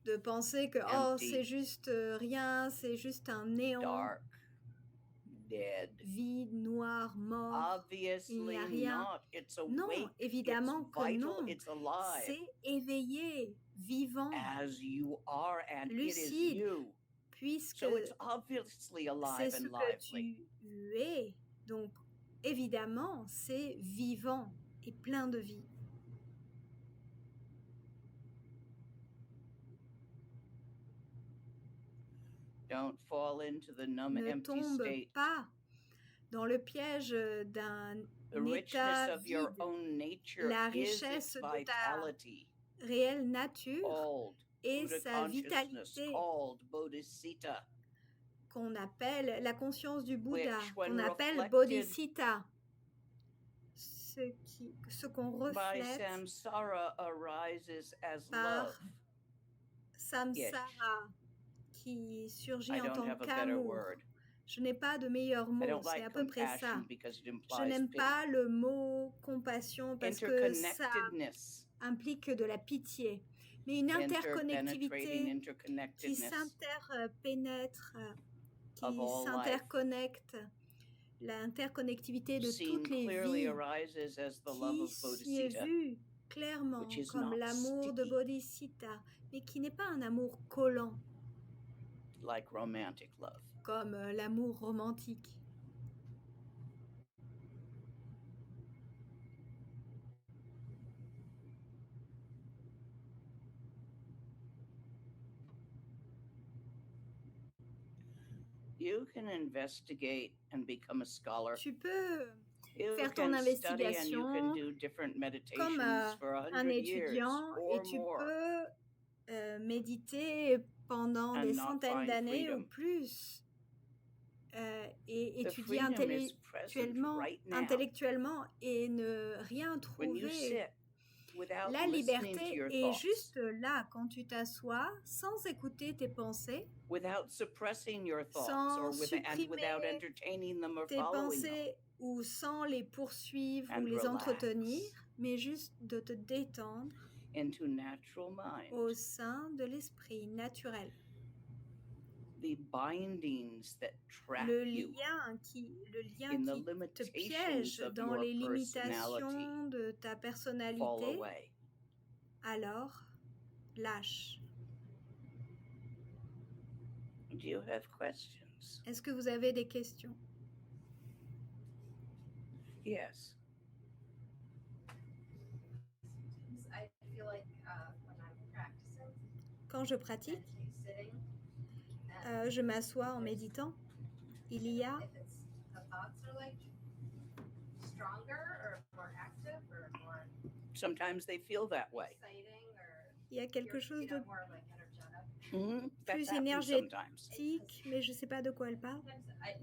Speaker 2: de penser que oh,
Speaker 1: Empty.
Speaker 2: c'est juste rien, c'est juste un néant,
Speaker 1: Dark, dead.
Speaker 2: vide, noir, mort. Il n'y a
Speaker 1: Obviously
Speaker 2: rien.
Speaker 1: not. It's awake.
Speaker 2: Non, évidemment
Speaker 1: It's
Speaker 2: que
Speaker 1: vital.
Speaker 2: non.
Speaker 1: It's alive.
Speaker 2: C'est éveillé, vivant,
Speaker 1: As you are, and it is
Speaker 2: lucide,
Speaker 1: you.
Speaker 2: puisque
Speaker 1: So it's obviously
Speaker 2: c'est
Speaker 1: alive
Speaker 2: ce
Speaker 1: and
Speaker 2: que
Speaker 1: lively.
Speaker 2: tu es. Donc, évidemment, c'est vivant et plein de vie.
Speaker 1: Don't fall into the numb,
Speaker 2: Ne
Speaker 1: empty
Speaker 2: tombe
Speaker 1: state.
Speaker 2: pas dans le piège d'un
Speaker 1: The richness
Speaker 2: état
Speaker 1: of your
Speaker 2: vide.
Speaker 1: own nature
Speaker 2: La
Speaker 1: is
Speaker 2: richesse
Speaker 1: its
Speaker 2: de ta
Speaker 1: vitality.
Speaker 2: réelle nature
Speaker 1: Called
Speaker 2: et
Speaker 1: Buddha
Speaker 2: sa
Speaker 1: consciousness,
Speaker 2: vitalité
Speaker 1: called Bodhisattva,
Speaker 2: qu'on appelle la conscience du Bouddha,
Speaker 1: which, when
Speaker 2: qu'on appelle
Speaker 1: reflected
Speaker 2: Bodhisattva. Ce qu'on
Speaker 1: by
Speaker 2: reflète
Speaker 1: samsara arises as
Speaker 2: par
Speaker 1: love.
Speaker 2: samsara qui surgit
Speaker 1: I
Speaker 2: en
Speaker 1: don't
Speaker 2: tant
Speaker 1: have a better
Speaker 2: qu'amour.
Speaker 1: word.
Speaker 2: Je n'ai pas de meilleur
Speaker 1: I
Speaker 2: mot,
Speaker 1: don't
Speaker 2: c'est
Speaker 1: like
Speaker 2: à peu près ça.
Speaker 1: compassion because it
Speaker 2: Je
Speaker 1: implies
Speaker 2: n'aime
Speaker 1: pity.
Speaker 2: pas le mot compassion parce que ça
Speaker 1: Interconnectedness.
Speaker 2: implique de la pitié. Mais une interconnectivité qui s'interpénètre, qui
Speaker 1: of all
Speaker 2: s'interconnecte, l'interconnectivité de
Speaker 1: seen
Speaker 2: toutes les
Speaker 1: clearly
Speaker 2: vies
Speaker 1: arises as the love of
Speaker 2: qui est
Speaker 1: Bodhisattva,
Speaker 2: vue clairement
Speaker 1: which is
Speaker 2: comme
Speaker 1: not
Speaker 2: l'amour de
Speaker 1: sticky.
Speaker 2: Bodhisattva, mais qui n'est pas un amour collant
Speaker 1: like romantic love.
Speaker 2: comme l'amour romantique.
Speaker 1: You can investigate and become a scholar.
Speaker 2: Tu peux
Speaker 1: You
Speaker 2: faire ton
Speaker 1: can study and you
Speaker 2: investigation
Speaker 1: can do different
Speaker 2: comme
Speaker 1: meditations for
Speaker 2: un
Speaker 1: 100 years
Speaker 2: étudiant et
Speaker 1: or
Speaker 2: tu
Speaker 1: more
Speaker 2: peux méditer pendant
Speaker 1: and
Speaker 2: des
Speaker 1: not
Speaker 2: centaines
Speaker 1: find
Speaker 2: d'années ou
Speaker 1: freedom.
Speaker 2: plus et
Speaker 1: The
Speaker 2: étudier
Speaker 1: freedom is present right now.
Speaker 2: intellectuellement et ne rien
Speaker 1: When you
Speaker 2: trouver
Speaker 1: sit
Speaker 2: La liberté est juste là quand tu t'assois sans écouter tes pensées, sans supprimer tes pensées ou sans les poursuivre ou les entretenir, mais juste de te détendre au sein de l'esprit naturel. Le lien qui te piège dans les limitations de ta personnalité, alors lâche. Est-ce que vous avez des questions?
Speaker 1: Yes.
Speaker 2: Quand je pratique, je m'assois en méditant. Il y a
Speaker 1: Sometimes they feel that way.
Speaker 2: Il y a quelque chose de plus énergétique, mais je ne sais pas de quoi elle parle.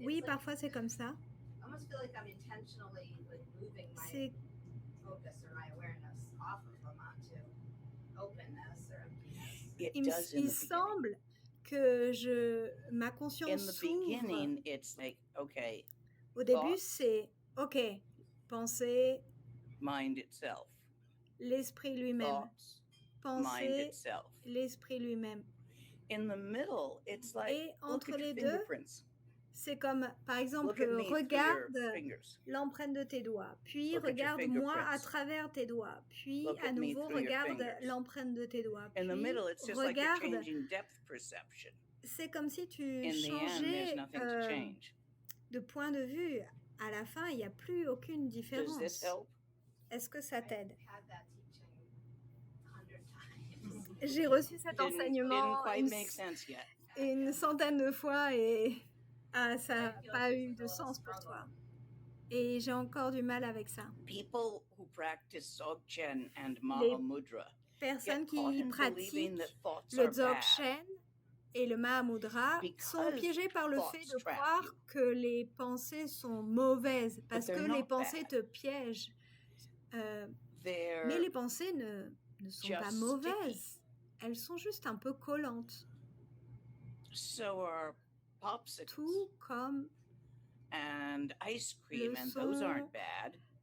Speaker 2: Oui, parfois c'est comme ça. C'est il semble que ma conscience s'ouvre. Au début, c'est OK, pensée,
Speaker 1: mind itself,
Speaker 2: l'esprit lui-même, pensée, l'esprit lui-même.
Speaker 1: In the middle, it's like,
Speaker 2: et entre les deux, c'est comme, par exemple, regarde l'empreinte de tes doigts, puis regarde-moi à travers tes doigts, puis à nouveau regarde l'empreinte de tes doigts, puis regarde. C'est comme si tu changeais de point de vue. À la fin, il n'y a plus aucune différence. Est-ce que ça t'aide? J'ai reçu cet enseignement une centaine de fois et ça n'a pas eu de sens pour toi. Et j'ai encore du mal avec ça. Les personnes qui pratiquent le Dzogchen et le Mahamudra sont piégées par le fait de croire que les pensées sont mauvaises, parce que les pensées te piègent. Mais les pensées ne sont pas mauvaises. Elles sont juste un peu collantes. Tout comme le son,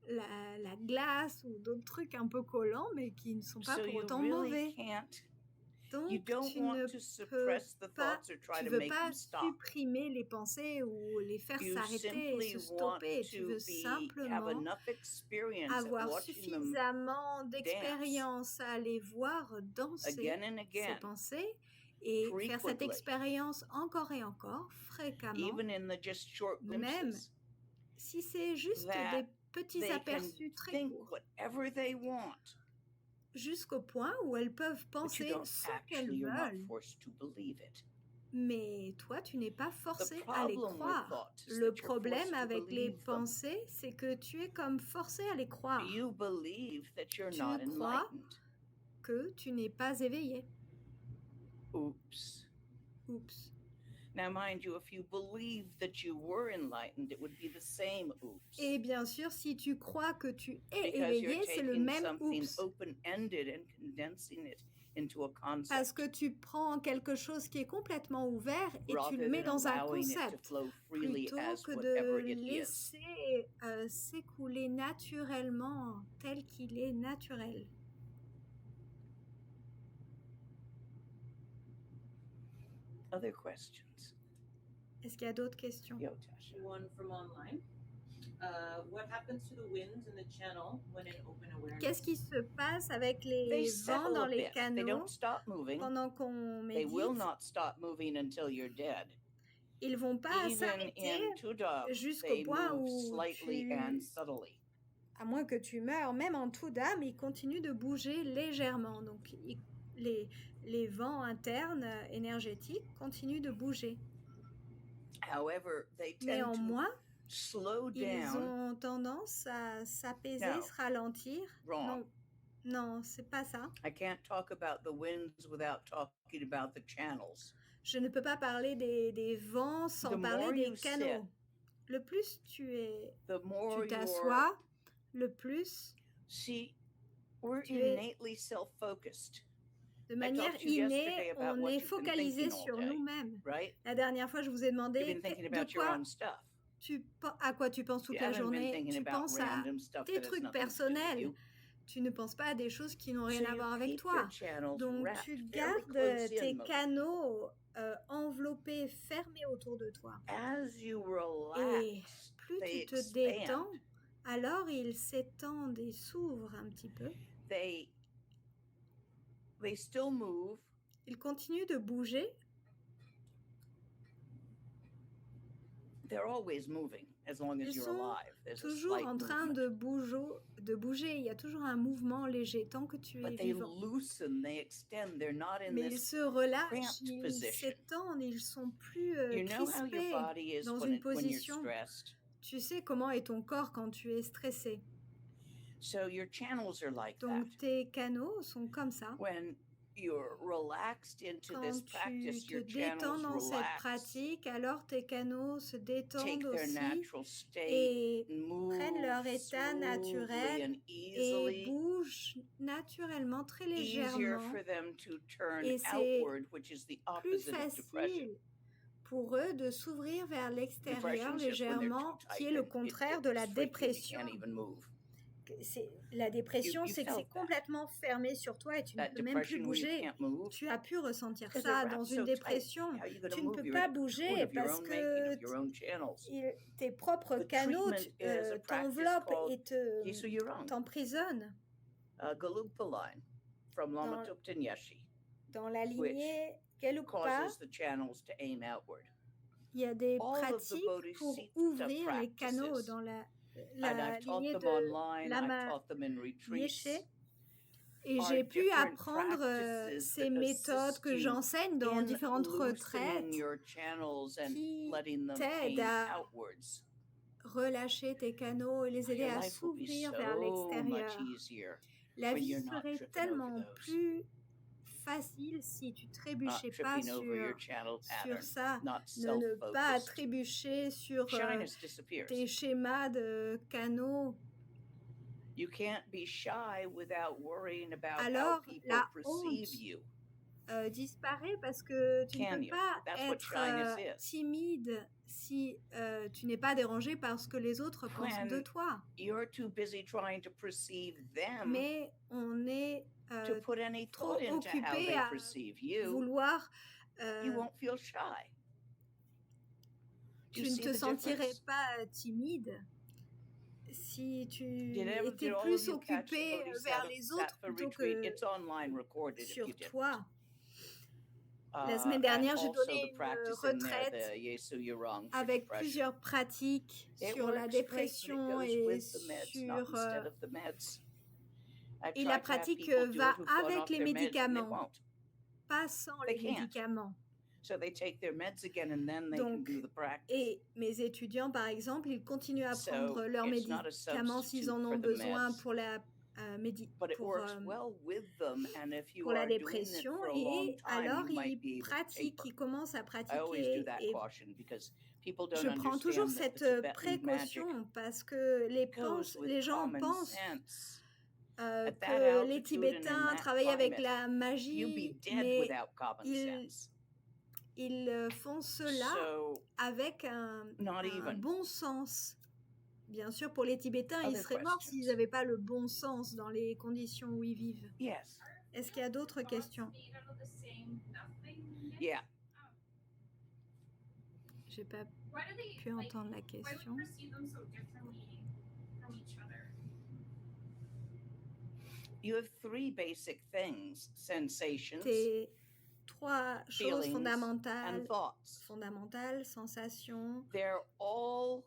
Speaker 2: la glace ou d'autres trucs un peu collants, mais qui ne sont pas pour autant mauvais. Donc, tu ne veux pas supprimer les pensées ou les faire s'arrêter et se stopper. Tu veux simplement avoir suffisamment d'expérience à les voir danser ces pensées et faire cette expérience encore et encore, fréquemment, même si c'est juste des petits aperçus très courts. Jusqu'au point où elles peuvent penser ce qu'elles veulent. Mais toi, tu n'es pas forcé à les croire. Le problème avec les pensées, c'est que tu es comme forcé à les croire. Tu crois que tu n'es pas éveillé.
Speaker 1: Oops.
Speaker 2: Oups.
Speaker 1: Now, mind you, if you believe that you were enlightened, it would be the same oops.
Speaker 2: Et bien sûr, si tu crois que tu es éveillé, c'est le même oups. Parce que tu prends quelque chose qui est complètement ouvert et tu le mets dans un concept, plutôt que de laisser s'écouler naturellement tel qu'il est naturel.
Speaker 1: Other questions?
Speaker 2: Est-ce qu'il y a d'autres questions?
Speaker 3: One from online. What happens to the winds in the channel when in open awareness?
Speaker 2: Qu'est-ce qui se passe avec les vents dans les canaux pendant qu'on médite? Ils vont pas s'arrêter jusqu'au point où à moins que tu meurs, même en tout d'âme, ils continuent de bouger légèrement. Donc les vents internes énergétiques continuent de bouger. Néanmoins, ils ont tendance à s'apaiser, se ralentir. Non, c'est pas ça. Je ne peux pas parler des vents sans parler des canaux. Le plus tu t'assois, le plus
Speaker 1: We're
Speaker 2: Tu es
Speaker 1: innately self-focused.
Speaker 2: de manière innée, on est focalisé sur nous-mêmes.
Speaker 1: Right?
Speaker 2: La dernière fois, je vous ai demandé à quoi tu penses toute la journée. Tu penses à tes trucs personnels. Tu ne penses pas à des choses qui n'ont rien à voir avec toi. Donc, tu gardes tes canaux enveloppés, fermés autour de toi. Et plus tu te détends, alors ils s'étendent et s'ouvrent un petit peu.
Speaker 1: They still move.
Speaker 2: Ils continuent de bouger.
Speaker 1: They're always moving as long as you're alive.
Speaker 2: Ils sont toujours en train de bouger. Il y a toujours un mouvement léger tant que tu es vivant. Mais ils se relâchent, ils s'étendent, ils sont plus crispés dans une position. Tu sais comment est ton corps quand tu es stressé. Donc tes canaux sont comme ça. Quand tu te détends dans cette pratique, alors tes canaux se détendent aussi et prennent leur état naturel et bougent naturellement, très légèrement. Et c'est plus facile pour eux de s'ouvrir vers l'extérieur légèrement, qui est le contraire de la dépression. La dépression, c'est que c'est complètement fermé sur toi et tu ne peux même plus bouger. Tu as pu ressentir ça dans une dépression. Tu ne peux pas bouger parce que tes propres canaux t'enveloppent et t'emprisonnent. Dans la lignée Gelugpa, il y a des pratiques pour ouvrir les canaux dans la lignée de Lama Yeshe. Et j'ai pu apprendre ces méthodes que j'enseigne dans différentes retraites qui t'aident à relâcher tes canaux et les aider à s'ouvrir vers l'extérieur. La vie serait tellement plus facile si tu trébuchais pas sur ça, ne pas trébucher sur tes schémas de canaux. Alors la honte disparaît parce que tu ne peux pas être timide si tu n'es pas dérangé par ce que les autres pensent de toi. Mais on est trop occupé à vouloir tu ne te sentirais pas timide si tu étais plus occupé vers les autres plutôt que sur toi. La semaine dernière, j'ai donné une retraite avec plusieurs pratiques sur la dépression et et la pratique va avec les médicaments, pas sans les médicaments. Donc, et mes étudiants, par exemple, ils continuent à prendre leurs médicaments s'ils en ont besoin pour la dépression, et alors ils pratiquent, ils commencent à pratiquer. Et je prends toujours cette précaution parce que les gens pensent que les Tibétains travaillent avec la magie, mais ils font cela avec un bon sens. Bien sûr, pour les Tibétains, ils seraient morts s'ils n'avaient pas le bon sens dans les conditions où ils vivent. Est-ce qu'il y a d'autres questions? J'ai pas pu entendre la question.
Speaker 1: You have three basic things: sensations,
Speaker 2: trois choses fondamentales, sensations,
Speaker 1: they're all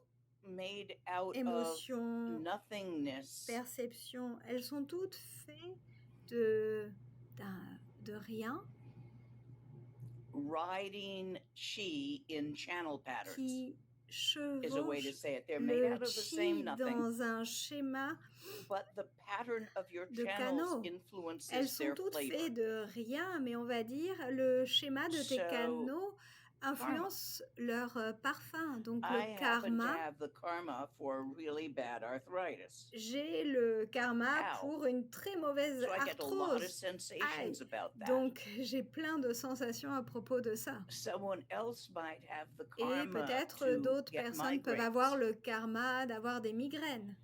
Speaker 1: made out
Speaker 2: émotions,
Speaker 1: of nothingness,
Speaker 2: perceptions. Elles sont toutes faites de rien.
Speaker 1: Riding chi in channel patterns.
Speaker 2: Qui chevauche le chi dans un schéma de canaux. Elles sont toutes faites de rien, mais on va dire le schéma de tes canaux influencent leur parfum, donc
Speaker 1: I
Speaker 2: le
Speaker 1: happen to
Speaker 2: karma.
Speaker 1: have the karma for really bad arthritis.
Speaker 2: J'ai le karma
Speaker 1: Ow.
Speaker 2: pour une très mauvaise
Speaker 1: So I get a lot of
Speaker 2: arthrose.
Speaker 1: sensations about that.
Speaker 2: Donc j'ai plein de sensations à propos de ça.
Speaker 1: Someone else might have the
Speaker 2: Et
Speaker 1: karma
Speaker 2: peut-être
Speaker 1: to
Speaker 2: d'autres
Speaker 1: get
Speaker 2: personnes peuvent avoir
Speaker 1: migraines
Speaker 2: le karma d'avoir des migraines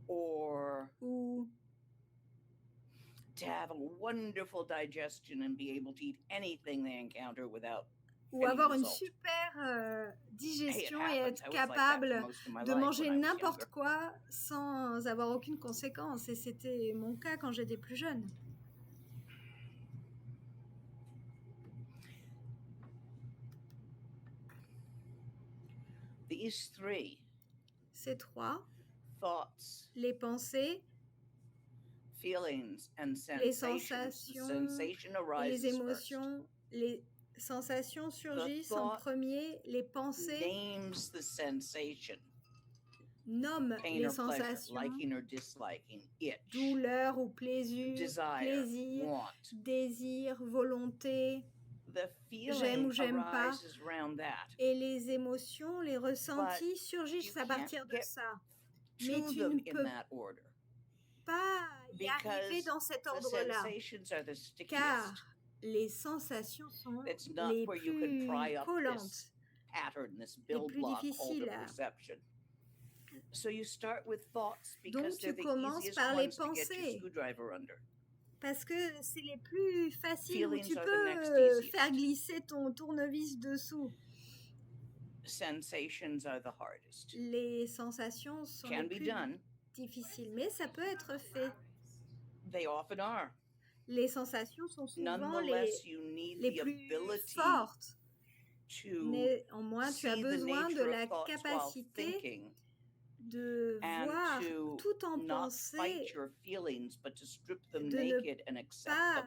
Speaker 1: or
Speaker 2: ou
Speaker 1: to have a wonderful digestion and be able to eat anything they encounter without
Speaker 2: ou avoir une super digestion et être capable de manger n'importe quoi sans avoir aucune conséquence. Et c'était mon cas quand j'étais plus jeune.
Speaker 1: These three,
Speaker 2: ces trois,
Speaker 1: thoughts,
Speaker 2: les pensées,
Speaker 1: feelings and
Speaker 2: les
Speaker 1: sensations,
Speaker 2: sensations, les émotions, les sensations surgissent en premier, les pensées
Speaker 1: names the sensation.
Speaker 2: Nomment les sensations,
Speaker 1: liking or disliking, itch,
Speaker 2: douleur ou plaisir,
Speaker 1: desire, want,
Speaker 2: désir, volonté, j'aime ou j'aime pas. Et les émotions, les ressentis surgissent à partir de ça. Mais tu ne peux pas y arriver dans cet ordre-là, car les sensations sont les plus collantes, les plus difficiles. Donc tu commences par les pensées, parce que c'est les plus faciles où tu peux faire glisser ton tournevis dessous. Les sensations sont les plus difficiles, mais ça peut être fait. Les sensations sont souvent les plus fortes. Néanmoins, tu as besoin de la capacité de voir tout en pensée, de ne pas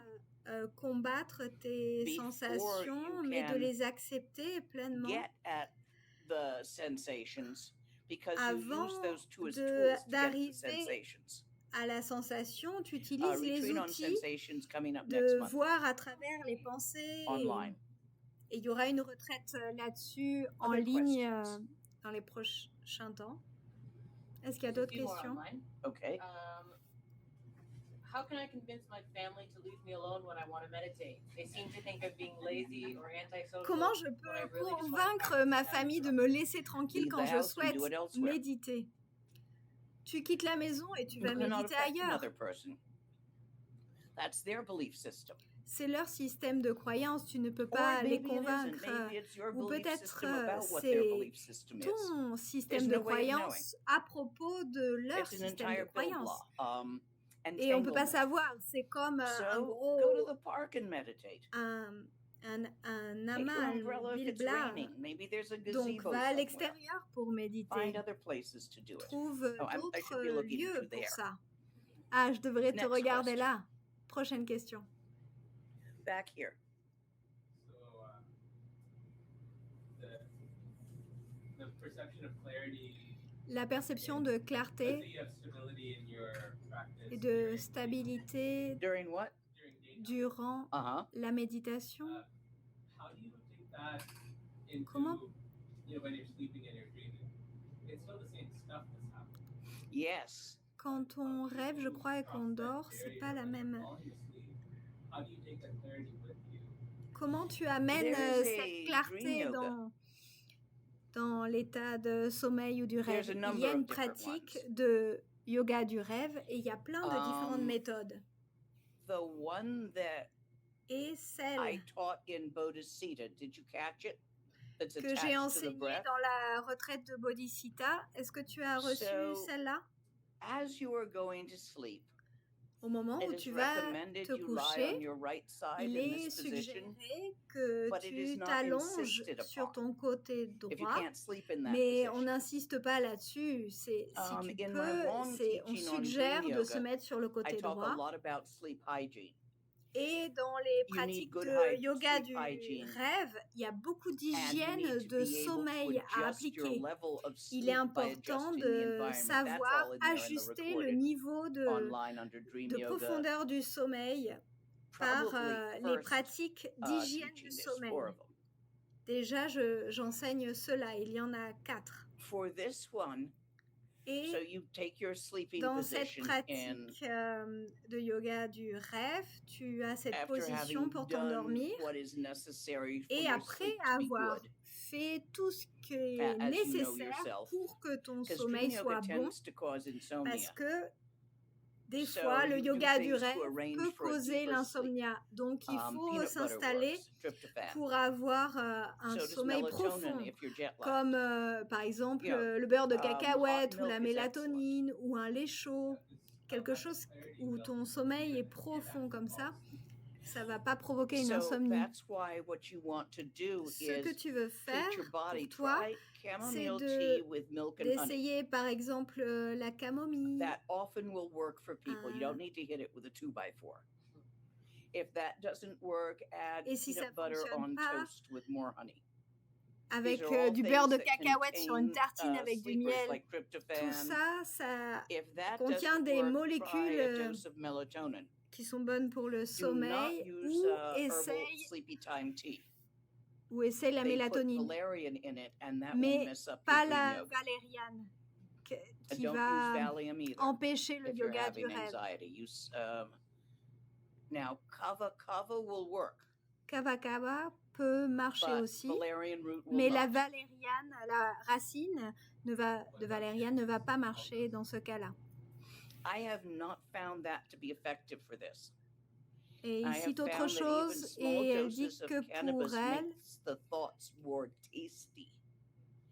Speaker 2: combattre tes sensations, mais de les accepter pleinement. Avant d'arriver à la sensation, tu utilises les outils de voir à travers les pensées. Et il y aura une retraite là-dessus en ligne dans les prochains temps. Est-ce qu'il y a d'autres questions?
Speaker 1: Okay.
Speaker 3: How can I convince my family to leave me alone when I want to meditate? They seem to think of being lazy or antisocial.
Speaker 2: Comment je peux convaincre ma famille de me laisser tranquille quand je souhaite méditer? Tu quittes la maison et tu vas méditer ailleurs.
Speaker 1: That's their belief system.
Speaker 2: C'est leur système de croyance, tu ne peux pas les convaincre. Ou peut-être c'est ton système de croyance à propos de leur système de croyance. Et on ne peut pas savoir, c'est comme un gros un amas, un mille-blas. Donc va à l'extérieur pour méditer. Trouve d'autres lieux pour ça. Ah, je devrais te regarder là. Prochaine question.
Speaker 1: Back here.
Speaker 4: So, the perception of clarity,
Speaker 2: la perception de clarté et de stabilité durant la méditation. Comment?
Speaker 1: Yes.
Speaker 2: Quand on rêve, je crois, et qu'on dort, c'est pas la même. Comment tu amènes cette clarté dans l'état de sommeil ou du rêve? Il y a une pratique de yoga du rêve et il y a plein de différentes méthodes. Et celle que j'ai enseignée dans la retraite de Bodhisattva, est-ce que tu as reçu celle-là? Au moment où tu vas te coucher, il est suggéré que tu t'allonges sur ton côté droit, mais on n'insiste pas là-dessus. Si tu peux, on suggère de se mettre sur le côté droit. Et dans les pratiques de yoga du rêve, il y a beaucoup d'hygiène de sommeil à appliquer. Il est important de savoir ajuster le niveau de profondeur du sommeil par les pratiques d'hygiène du sommeil. Déjà, j'enseigne cela. Il y en a 4.
Speaker 1: For this one,
Speaker 2: Et
Speaker 1: so you take your sleeping
Speaker 2: dans cette
Speaker 1: position
Speaker 2: pratique de yoga du rêve, tu as cette
Speaker 1: after
Speaker 2: position
Speaker 1: having
Speaker 2: pour
Speaker 1: done
Speaker 2: t'endormir.
Speaker 1: what is necessary for
Speaker 2: Et
Speaker 1: your
Speaker 2: après
Speaker 1: sleep to be
Speaker 2: avoir
Speaker 1: good.
Speaker 2: fait tout ce qui est
Speaker 1: As you know
Speaker 2: nécessaire
Speaker 1: yourself.
Speaker 2: pour que ton
Speaker 1: Because
Speaker 2: sommeil
Speaker 1: dream
Speaker 2: soit
Speaker 1: yoga
Speaker 2: bon,
Speaker 1: tends to cause
Speaker 2: parce
Speaker 1: insomnia.
Speaker 2: que des
Speaker 1: So
Speaker 2: fois, le
Speaker 1: you do
Speaker 2: yoga du
Speaker 1: things to
Speaker 2: rêve
Speaker 1: arrange
Speaker 2: peut
Speaker 1: for a
Speaker 2: causer
Speaker 1: deeper sleep.
Speaker 2: l'insomnia. Donc, il faut
Speaker 1: Peanut butter
Speaker 2: s'installer
Speaker 1: works, tryptophan.
Speaker 2: pour avoir un
Speaker 1: So does
Speaker 2: sommeil
Speaker 1: melatonin
Speaker 2: profond,
Speaker 1: if you're jet lagged.
Speaker 2: comme par exemple
Speaker 1: You know,
Speaker 2: le beurre de
Speaker 1: hot
Speaker 2: cacahuète ou la
Speaker 1: milk is excellent.
Speaker 2: mélatonine ou un lait chaud, quelque
Speaker 4: That's
Speaker 2: chose
Speaker 4: clarity
Speaker 2: où
Speaker 4: built
Speaker 2: ton sommeil est profond comme ça, ça va pas provoquer une
Speaker 1: So
Speaker 2: insomnie.
Speaker 1: that's why what you want to do
Speaker 2: Ce que
Speaker 1: is
Speaker 2: tu veux faire
Speaker 1: treat your body.
Speaker 2: pour toi,
Speaker 1: Try
Speaker 2: c'est
Speaker 1: chamomile tea with milk and honey.
Speaker 2: d'essayer par exemple la camomille.
Speaker 1: That often will work for people. You
Speaker 2: Ah.
Speaker 1: don't need to hit it with a 2x4. If that doesn't work, add
Speaker 2: Et si ça
Speaker 1: peanut butter
Speaker 2: fonctionne
Speaker 1: on
Speaker 2: pas,
Speaker 1: toast with more honey.
Speaker 2: avec
Speaker 1: These are all
Speaker 2: du beurre de
Speaker 1: things that
Speaker 2: cacahuète sur une
Speaker 1: contain,
Speaker 2: tartine avec du
Speaker 1: sleepers
Speaker 2: miel,
Speaker 1: like
Speaker 2: tout
Speaker 1: tryptophan.
Speaker 2: ça
Speaker 1: If that
Speaker 2: contient
Speaker 1: doesn't
Speaker 2: des
Speaker 1: work,
Speaker 2: molécules
Speaker 1: try a dose of melatonin.
Speaker 2: qui sont bonnes pour le
Speaker 1: Do not
Speaker 2: sommeil
Speaker 1: use
Speaker 2: ou
Speaker 1: herbal sleepy time tea.
Speaker 2: essaye la
Speaker 1: They put
Speaker 2: mélatonine,
Speaker 1: valerian in it, and that
Speaker 2: mais
Speaker 1: will mess up
Speaker 2: pas
Speaker 1: your dream
Speaker 2: la
Speaker 1: yoga.
Speaker 2: valériane
Speaker 1: And
Speaker 2: qui
Speaker 1: don't use
Speaker 2: va
Speaker 1: Valium either
Speaker 2: empêcher le
Speaker 1: if you're
Speaker 2: yoga du
Speaker 1: having
Speaker 2: rêve.
Speaker 1: anxiety. Use now kava will work,
Speaker 2: Kava kava peut marcher
Speaker 1: but
Speaker 2: aussi,
Speaker 1: valerian root will
Speaker 2: mais la
Speaker 1: not.
Speaker 2: valériane, la racine de valériane ne va pas marcher dans ce cas-là.
Speaker 1: I have not found that to be effective for this.
Speaker 2: Et il
Speaker 1: I
Speaker 2: cite
Speaker 1: have
Speaker 2: autre
Speaker 1: found that even
Speaker 2: chose
Speaker 1: small
Speaker 2: et elle dit
Speaker 1: doses of
Speaker 2: que
Speaker 1: cannabis
Speaker 2: pour elle,
Speaker 1: makes the thoughts more tasty.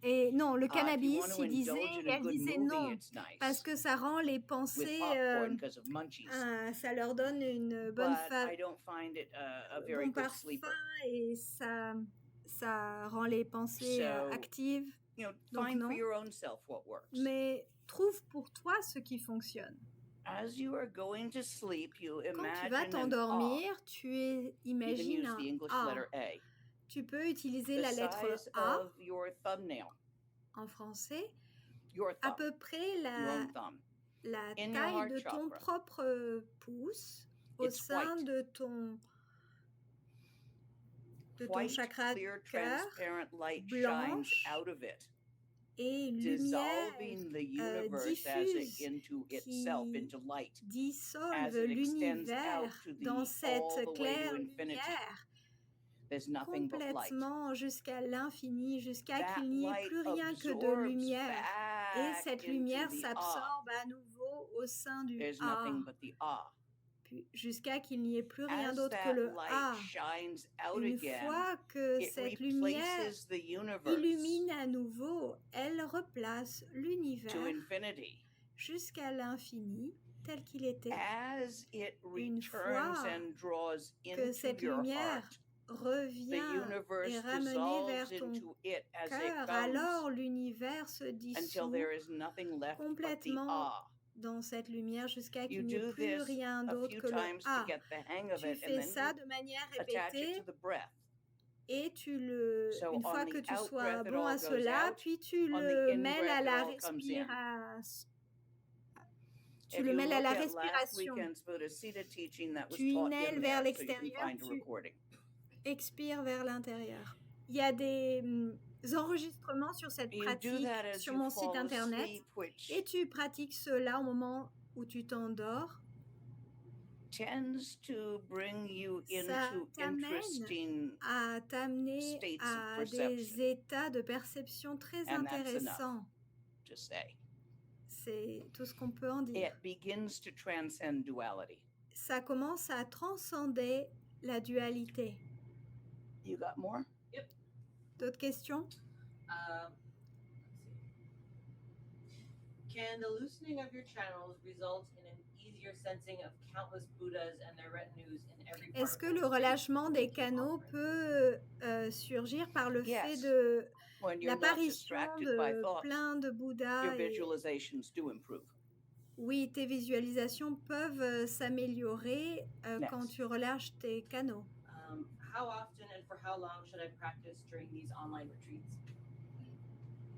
Speaker 2: et non, le
Speaker 1: If you
Speaker 2: cannabis,
Speaker 1: want to
Speaker 2: il disait,
Speaker 1: indulge in a
Speaker 2: elle
Speaker 1: good
Speaker 2: disait
Speaker 1: movie,
Speaker 2: non,
Speaker 1: it's nice.
Speaker 2: parce que ça rend les
Speaker 1: With
Speaker 2: pensées,
Speaker 1: popcorn because of munchies.
Speaker 2: ça leur donne une bonne
Speaker 1: But I don't find it a very
Speaker 2: bon
Speaker 1: good
Speaker 2: parfum
Speaker 1: sleeper.
Speaker 2: et ça rend les pensées
Speaker 1: So,
Speaker 2: actives.
Speaker 1: You know,
Speaker 2: Donc
Speaker 1: find
Speaker 2: non.
Speaker 1: for your own self what works.
Speaker 2: Mais trouve pour toi ce qui fonctionne.
Speaker 1: As you are going to sleep, you
Speaker 2: Quand tu vas
Speaker 1: imagine an
Speaker 2: t'endormir, tu
Speaker 1: you can
Speaker 2: imagines
Speaker 1: use
Speaker 2: un
Speaker 1: the English
Speaker 2: A.
Speaker 1: letter A.
Speaker 2: Tu peux utiliser
Speaker 1: The
Speaker 2: la lettre
Speaker 1: size
Speaker 2: A
Speaker 1: of your thumbnail,
Speaker 2: en français,
Speaker 1: your
Speaker 2: à
Speaker 1: thumb,
Speaker 2: peu près
Speaker 1: your
Speaker 2: la
Speaker 1: own thumb.
Speaker 2: la
Speaker 1: In your
Speaker 2: taille
Speaker 1: heart
Speaker 2: de ton
Speaker 1: chakra.
Speaker 2: propre pouce au
Speaker 1: It's
Speaker 2: sein
Speaker 1: white.
Speaker 2: de ton
Speaker 1: White,
Speaker 2: chakra
Speaker 1: clear,
Speaker 2: cœur,
Speaker 1: transparent light
Speaker 2: blanche,
Speaker 1: shines out of it,
Speaker 2: et une lumière
Speaker 1: dissolving the universe as
Speaker 2: diffuse
Speaker 1: it into itself,
Speaker 2: qui
Speaker 1: into light, as
Speaker 2: dissolve
Speaker 1: it extends out
Speaker 2: l'univers
Speaker 1: to the
Speaker 2: dans
Speaker 1: all
Speaker 2: cette
Speaker 1: the way to
Speaker 2: claire
Speaker 1: infinity.
Speaker 2: lumière
Speaker 1: There's nothing but light.
Speaker 2: complètement jusqu'à l'infini, jusqu'à
Speaker 1: That
Speaker 2: qu'il n'y ait
Speaker 1: light
Speaker 2: plus rien que de
Speaker 1: absorbs
Speaker 2: lumière. Et
Speaker 1: back
Speaker 2: cette
Speaker 1: into
Speaker 2: lumière
Speaker 1: the
Speaker 2: s'absorbe à nouveau au sein du
Speaker 1: There's
Speaker 2: A,
Speaker 1: nothing but the ah.
Speaker 2: puis jusqu'à qu'il n'y ait plus rien
Speaker 1: As
Speaker 2: d'autre que
Speaker 1: that
Speaker 2: le
Speaker 1: light
Speaker 2: A.
Speaker 1: shines out
Speaker 2: Une
Speaker 1: again,
Speaker 2: fois que
Speaker 1: it
Speaker 2: cette lumière
Speaker 1: replaces the universe
Speaker 2: illumine à nouveau, elle replace
Speaker 1: to
Speaker 2: l'univers
Speaker 1: infinity.
Speaker 2: jusqu'à l'infini tel qu'il était.
Speaker 1: As it
Speaker 2: Une
Speaker 1: returns
Speaker 2: fois
Speaker 1: and draws
Speaker 2: que cette
Speaker 1: into your
Speaker 2: lumière
Speaker 1: heart, the
Speaker 2: revient
Speaker 1: universe
Speaker 2: et ramenée
Speaker 1: dissolves
Speaker 2: vers ton
Speaker 1: into it as it
Speaker 2: cœur,
Speaker 1: comes
Speaker 2: alors l'univers se
Speaker 1: until
Speaker 2: dissout
Speaker 1: there is nothing left but the
Speaker 2: complètement
Speaker 1: ah.
Speaker 2: dans cette lumière jusqu'à
Speaker 1: You
Speaker 2: qu'il n'y ait
Speaker 1: do
Speaker 2: plus
Speaker 1: this
Speaker 2: rien
Speaker 1: a
Speaker 2: d'autre
Speaker 1: few
Speaker 2: que le
Speaker 1: times to
Speaker 2: A.
Speaker 1: get the hang of
Speaker 2: Tu
Speaker 1: it, and
Speaker 2: fais
Speaker 1: then
Speaker 2: ça
Speaker 1: you
Speaker 2: de manière
Speaker 1: attach it
Speaker 2: répétée
Speaker 1: to the breath.
Speaker 2: et
Speaker 1: So
Speaker 2: une fois
Speaker 1: on
Speaker 2: que
Speaker 1: the
Speaker 2: tu
Speaker 1: out
Speaker 2: sois
Speaker 1: breath, it
Speaker 2: bon
Speaker 1: all
Speaker 2: à
Speaker 1: goes
Speaker 2: cela,
Speaker 1: out.
Speaker 2: puis tu
Speaker 1: On the
Speaker 2: le
Speaker 1: in
Speaker 2: mêles
Speaker 1: breath,
Speaker 2: à
Speaker 1: it
Speaker 2: la
Speaker 1: all comes in.
Speaker 2: Tu
Speaker 1: If
Speaker 2: le
Speaker 1: you
Speaker 2: mêles à
Speaker 1: look
Speaker 2: la
Speaker 1: at last
Speaker 2: respiration.
Speaker 1: weekend's Buddha teaching that was
Speaker 2: Tu
Speaker 1: taught
Speaker 2: inhales
Speaker 1: in
Speaker 2: vers
Speaker 1: there, so you can
Speaker 2: l'extérieur,
Speaker 1: find a
Speaker 2: tu
Speaker 1: recording.
Speaker 2: expires vers l'intérieur. Il y a des enregistrements sur cette
Speaker 1: You do
Speaker 2: pratique
Speaker 1: that as
Speaker 2: sur
Speaker 1: you
Speaker 2: mon site
Speaker 1: fall
Speaker 2: internet
Speaker 1: asleep, which
Speaker 2: et tu pratiques cela au moment où tu t'endors.
Speaker 1: tends to bring you
Speaker 2: Ça
Speaker 1: into
Speaker 2: t'amène
Speaker 1: interesting,
Speaker 2: à t'amener
Speaker 1: states of
Speaker 2: à
Speaker 1: perception.
Speaker 2: des états de perception très
Speaker 1: And that's
Speaker 2: intéressants.
Speaker 1: to say.
Speaker 2: C'est tout ce qu'on peut en dire.
Speaker 1: It begins to transcend duality.
Speaker 2: Ça commence à transcender la dualité.
Speaker 1: You got more?
Speaker 2: D'autres questions?
Speaker 3: Let's see. Can the loosening of your channels result in an easier sensing of countless Buddhas and their retinues in every part
Speaker 2: Est-ce
Speaker 3: of
Speaker 2: que
Speaker 3: the
Speaker 2: le
Speaker 3: street?
Speaker 2: relâchement des canaux peut surgir par le fait
Speaker 1: Yes.
Speaker 2: de
Speaker 1: When you're not
Speaker 2: l'apparition
Speaker 1: distracted by
Speaker 2: de
Speaker 1: thoughts,
Speaker 2: plein de Bouddhas
Speaker 1: your
Speaker 2: et-
Speaker 1: visualizations do improve.
Speaker 2: Oui, tes visualisations peuvent s'améliorer
Speaker 1: Next.
Speaker 2: quand tu relâches tes canaux.
Speaker 3: How often and for how long should I practice during these online retreats?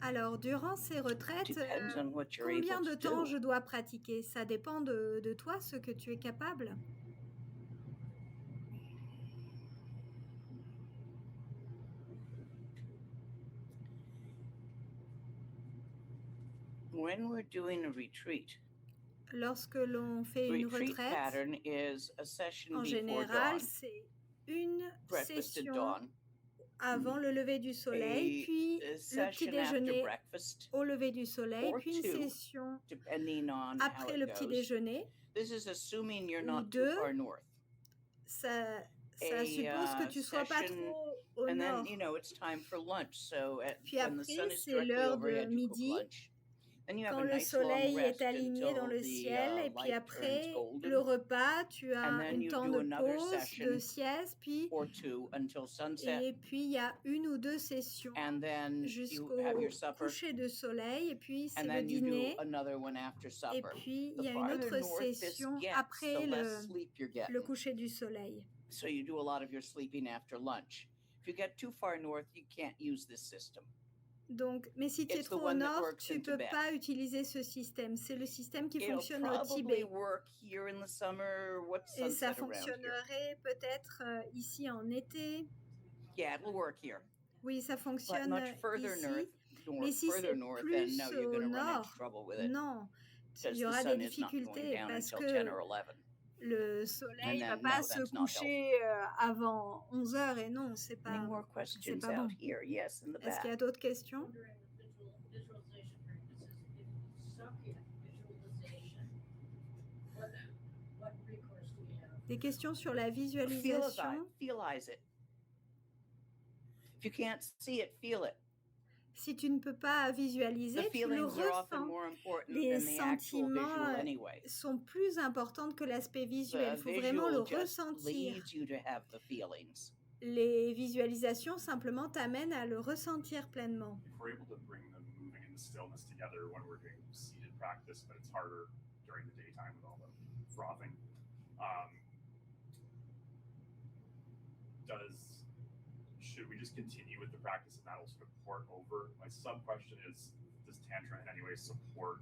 Speaker 2: Alors, durant ces retraites,
Speaker 1: Depends on what you're
Speaker 2: combien
Speaker 1: able
Speaker 2: de
Speaker 1: to
Speaker 2: temps
Speaker 1: do.
Speaker 2: je dois pratiquer? Ça dépend de toi, ce que tu es capable.
Speaker 1: When we're doing a retreat,
Speaker 2: lorsque l'on fait une retraite,
Speaker 1: pattern is a session
Speaker 2: en général, c'est une session avant le lever du soleil, puis le petit déjeuner au lever du soleil, puis une session après le petit déjeuner, ou deux. Ça suppose que tu ne sois pas trop au nord. Puis après, c'est l'heure de midi, quand le soleil est aligné dans le ciel, et puis après le repas, tu as un temps de pause, de sieste, puis et puis il y a une ou deux sessions jusqu'au coucher de soleil, et puis c'est le dîner, et puis il y a une autre session après le coucher du soleil.
Speaker 1: So you do a lot of your sleeping after lunch. If you get too far north, you can't use this system.
Speaker 2: Donc, mais si tu es trop au nord, tu ne peux pas utiliser ce système. C'est le système qui fonctionne au Tibet. Et ça fonctionnerait peut-être ici en été. Oui, ça fonctionne ici. Mais si c'est plus au nord, non, il y aura des difficultés parce que le soleil ne va pas se coucher avant 11h et non, c'est pas bon. Est-ce qu'il y a d'autres questions? Des questions sur la visualisation? Si tu ne peux pas visualiser, tu le ressens. Les sentiments sont plus importants que l'aspect visuel. Il faut vraiment le ressentir. Les visualisations simplement t'amènent à le ressentir pleinement.
Speaker 5: Should we just continue with the practice and that'll sort of port over? My sub question is, does Tantra in any way support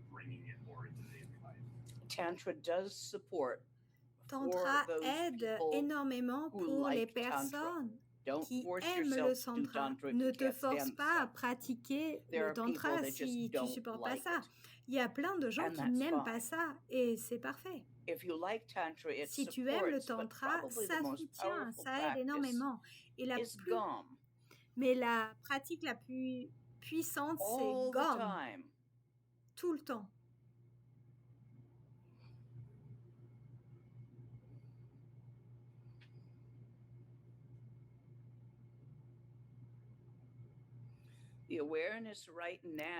Speaker 5: bringing it more into daily life?
Speaker 1: Tantra does support.
Speaker 2: Tantra aide énormément pour les personnes qui aiment le tantra. Ne te force pas à pratiquer le tantra si tu ne supportes pas ça. Il y a plein de gens qui n'aiment pas ça et c'est parfait. Si tu aimes le tantra, ça soutient, ça aide énormément. Et mais la pratique la plus puissante, c'est Gom. Tout le temps.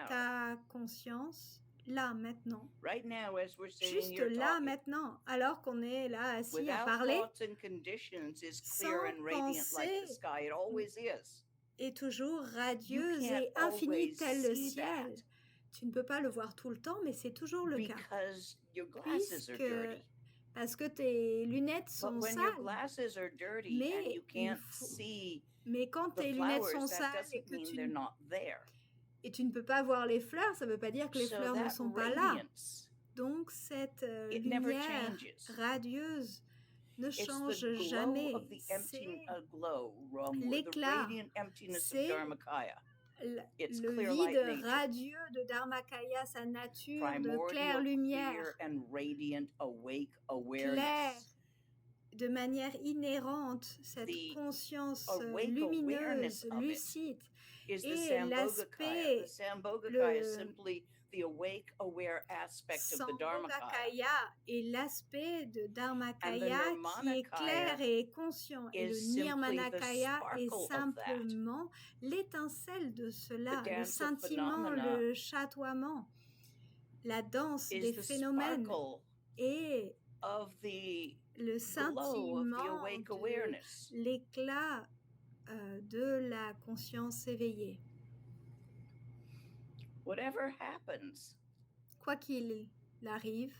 Speaker 2: Ta conscience, là, maintenant. Juste là, maintenant, alors qu'on est là assis à parler, sans pensée, est toujours radieuse et infinie tel le ciel. Tu ne peux pas le voir tout le temps, mais c'est toujours le cas. Parce que tes lunettes sont sales. Mais quand tes lunettes sont sales et que tu ne peux pas voir les fleurs, ça ne veut pas dire que les fleurs ne sont pas là. Donc cette lumière radieuse ne change jamais. C'est l'éclat, c'est le vide radieux de Dharmakaya, sa nature de claire lumière, claire, de manière inhérente, cette conscience lumineuse, lucide. Et l'aspect, Sambhogakaya est l'aspect de Dharmakaya qui est clair et conscient. Et le Nirmanakaya est simplement l'étincelle de cela, le scintillement, le chatoiement, la danse des phénomènes et le scintillement, l'éclat de la conscience éveillée.
Speaker 1: Whatever happens,
Speaker 2: quoi qu'il arrive,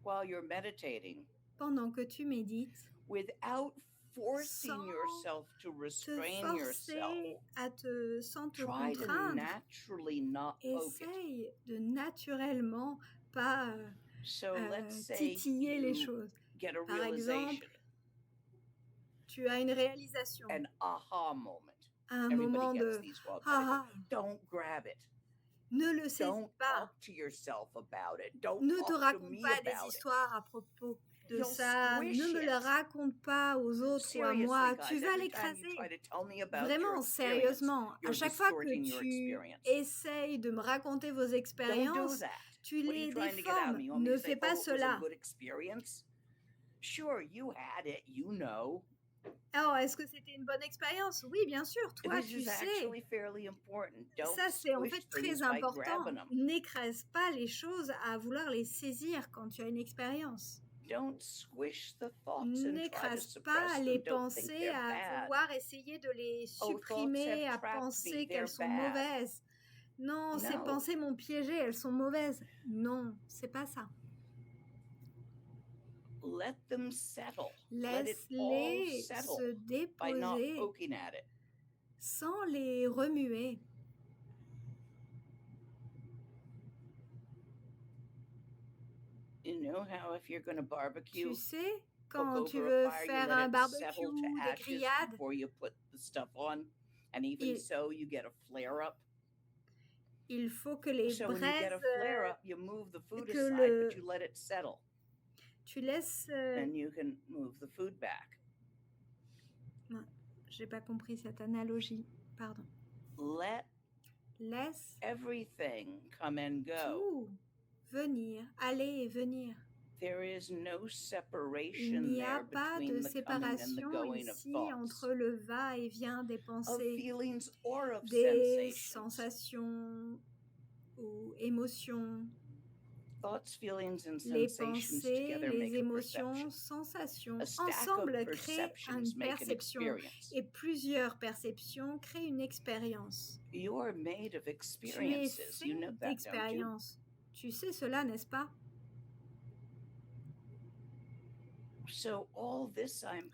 Speaker 1: while you're meditating,
Speaker 2: pendant que tu médites,
Speaker 1: without forcing yourself to restrain yourself,
Speaker 2: sans te contraindre, essaye de naturellement pas titiller les choses. Par exemple, tu as une réalisation,
Speaker 1: an aha moment.
Speaker 2: Un moment de
Speaker 1: aha. Don't grab it.
Speaker 2: Ne le saisis pas. Ne te raconte pas des histoires à propos de ça. Ne me le raconte pas aux autres ou à moi. Tu vas l'écraser. Vraiment, sérieusement. À chaque fois que tu essayes de me raconter vos expériences, tu les déformes. Ne fais pas cela. Alors, est-ce que c'était une bonne expérience? Oui, bien sûr, toi, tu sais. Ça, c'est en fait très important. N'écrase pas les choses à vouloir les saisir quand tu as une expérience. N'écrase pas les pensées à vouloir essayer de les supprimer, à penser qu'elles sont mauvaises. Non, ces pensées m'ont piégée, elles sont mauvaises. Non, c'est pas ça. Laisse-les se déposer sans les remuer. Tu sais, quand tu veux faire un barbecue ou des grillades, il faut que les braises, tu laisses... J'ai pas compris cette analogie, pardon. Laisse tout venir, aller et venir. Il n'y a pas de séparation ici entre le va-et-vient des pensées, des sensations ou émotions. Les pensées, les émotions, sensations, ensemble créent une perception et plusieurs perceptions créent une expérience. Tu es fait d'expérience. Tu sais cela, n'est-ce pas?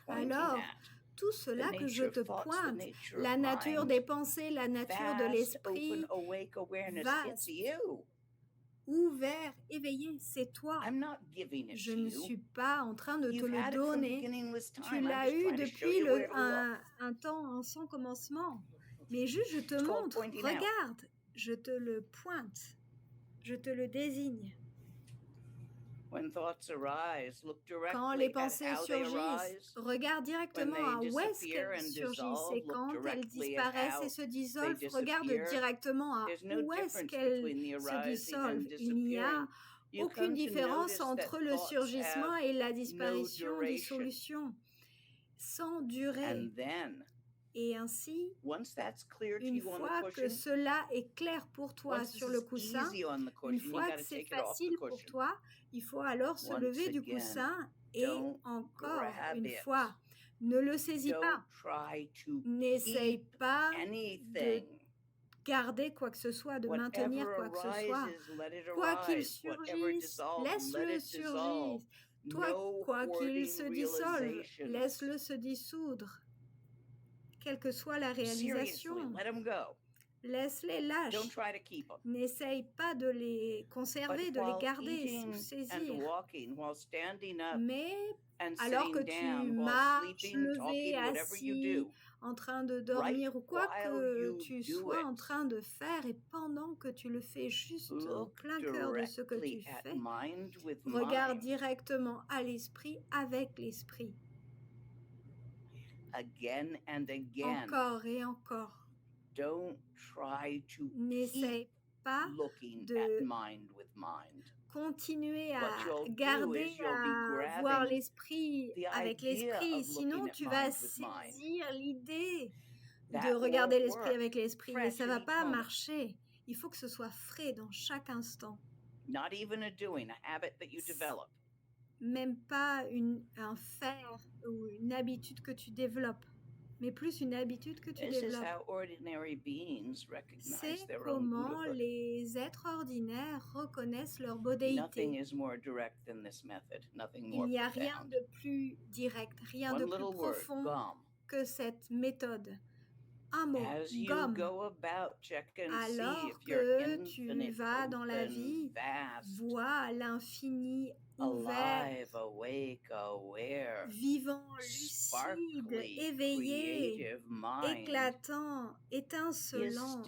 Speaker 2: Alors, tout cela que je te pointe, la nature des pensées, la nature de l'esprit, vaste, ouvert, éveillé, c'est toi. Je ne suis pas en train de te le donner. Tu l'as eu depuis un temps sans commencement. Mais juste, je te montre, regarde, je te le pointe, je te le désigne. Quand les pensées surgissent, regarde directement à où est-ce qu'elles surgissent et quand elles disparaissent et se dissolvent, regarde directement à où est-ce qu'elles se dissolvent. Il n'y a aucune différence entre le surgissement et la disparition, dissolution, sans durée. Et ainsi, une fois que cela est clair pour toi sur le coussin, une fois que c'est facile pour toi, il faut alors se lever du coussin et encore une fois, ne le saisis pas. N'essaye pas de garder quoi que ce soit, de maintenir quoi que ce soit. Quoi qu'il surgisse, laisse-le surgir. Toi, quoi qu'il se dissolve, laisse-le se dissoudre. Quelle que soit la réalisation, laisse-les, lâche. N'essaye pas de les conserver, de les garder sous saisir. Mais alors que tu marches, levé, assis, en train de dormir ou quoi que tu sois en train de faire et pendant que tu le fais juste au plein cœur de ce que tu fais, regarde directement à l'esprit avec l'esprit. Encore et encore. N'essaye pas de continuer à garder, à voir l'esprit avec l'esprit, sinon tu vas saisir l'idée de regarder l'esprit avec l'esprit et ça ne va pas marcher. Il faut que ce soit frais dans chaque instant. Même pas un faire ou une habitude que tu développes, mais plus une habitude que tu développes. C'est comment les êtres ordinaires reconnaissent leur bodhéité. Il n'y a rien de plus direct, rien de plus profond que cette méthode. Un mot, gomme. Alors que tu vas dans la vie, vois l'infini ouvert, vivant, lucide, éveillé, éclatant, étincelant.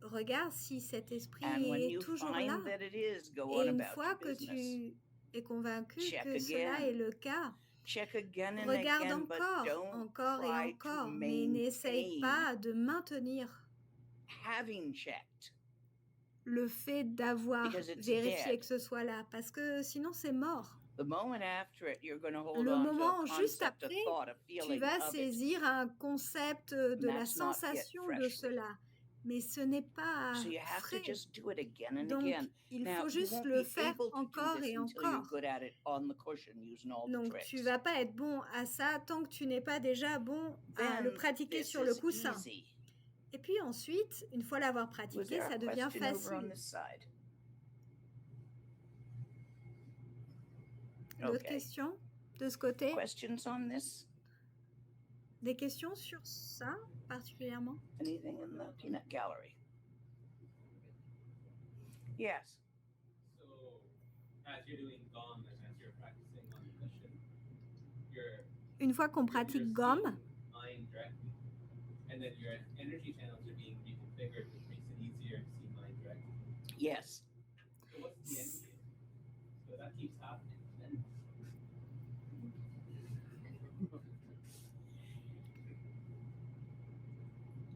Speaker 2: regarde si cet esprit
Speaker 1: And when
Speaker 2: est
Speaker 1: you
Speaker 2: toujours
Speaker 1: find
Speaker 2: là.
Speaker 1: that it is, go
Speaker 2: Et
Speaker 1: on
Speaker 2: une
Speaker 1: about
Speaker 2: fois
Speaker 1: your
Speaker 2: que
Speaker 1: business.
Speaker 2: tu es convaincu
Speaker 1: Check
Speaker 2: que cela
Speaker 1: again.
Speaker 2: est le cas,
Speaker 1: Check again and
Speaker 2: regarde
Speaker 1: again, but don't
Speaker 2: encore et
Speaker 1: try to
Speaker 2: encore, mais n'essaye
Speaker 1: maintain
Speaker 2: pas de maintenir
Speaker 1: having checked,
Speaker 2: le fait d'avoir
Speaker 1: because it's
Speaker 2: vérifié
Speaker 1: dead.
Speaker 2: que ce soit là, parce que sinon c'est mort.
Speaker 1: The moment after it, you're going to hold
Speaker 2: Le
Speaker 1: on to a
Speaker 2: moment juste
Speaker 1: concept, a
Speaker 2: après,
Speaker 1: thought, a
Speaker 2: tu
Speaker 1: feeling
Speaker 2: vas
Speaker 1: of it.
Speaker 2: saisir un concept de la
Speaker 1: that's not yet
Speaker 2: sensation de
Speaker 1: freshly.
Speaker 2: cela, mais ce n'est pas
Speaker 1: So you have to
Speaker 2: frais.
Speaker 1: just do it again and
Speaker 2: Donc,
Speaker 1: again.
Speaker 2: il
Speaker 1: Now,
Speaker 2: faut
Speaker 1: you
Speaker 2: juste
Speaker 1: won't
Speaker 2: le
Speaker 1: be
Speaker 2: faire
Speaker 1: able to do
Speaker 2: encore
Speaker 1: this
Speaker 2: et
Speaker 1: until you're
Speaker 2: encore.
Speaker 1: good at it on the cushion using all the
Speaker 2: Donc,
Speaker 1: tricks.
Speaker 2: tu vas pas être bon à ça tant que tu n'es pas déjà bon à
Speaker 1: Then
Speaker 2: le pratiquer
Speaker 1: this
Speaker 2: sur le
Speaker 1: is
Speaker 2: coussin.
Speaker 1: easy.
Speaker 2: Et puis ensuite, une fois l'avoir
Speaker 1: Was
Speaker 2: pratiqué,
Speaker 1: there
Speaker 2: ça
Speaker 1: a
Speaker 2: devient
Speaker 1: question over on
Speaker 2: facile.
Speaker 1: this side?
Speaker 2: D'autres
Speaker 1: Okay.
Speaker 2: questions de ce côté?
Speaker 1: Questions on this?
Speaker 2: Des questions sur ça particulièrement?
Speaker 1: Anything in the peanut gallery? Yes.
Speaker 4: So, as you're doing GOM and as you're practicing on the cushion, you're
Speaker 2: Une fois qu'on pratique gomme,
Speaker 4: seeing mind directly, and then your energy channels are being reconfigured, which makes it easier to see mind directly.
Speaker 1: Yes.
Speaker 4: So what's the end game? So that keeps happening. Then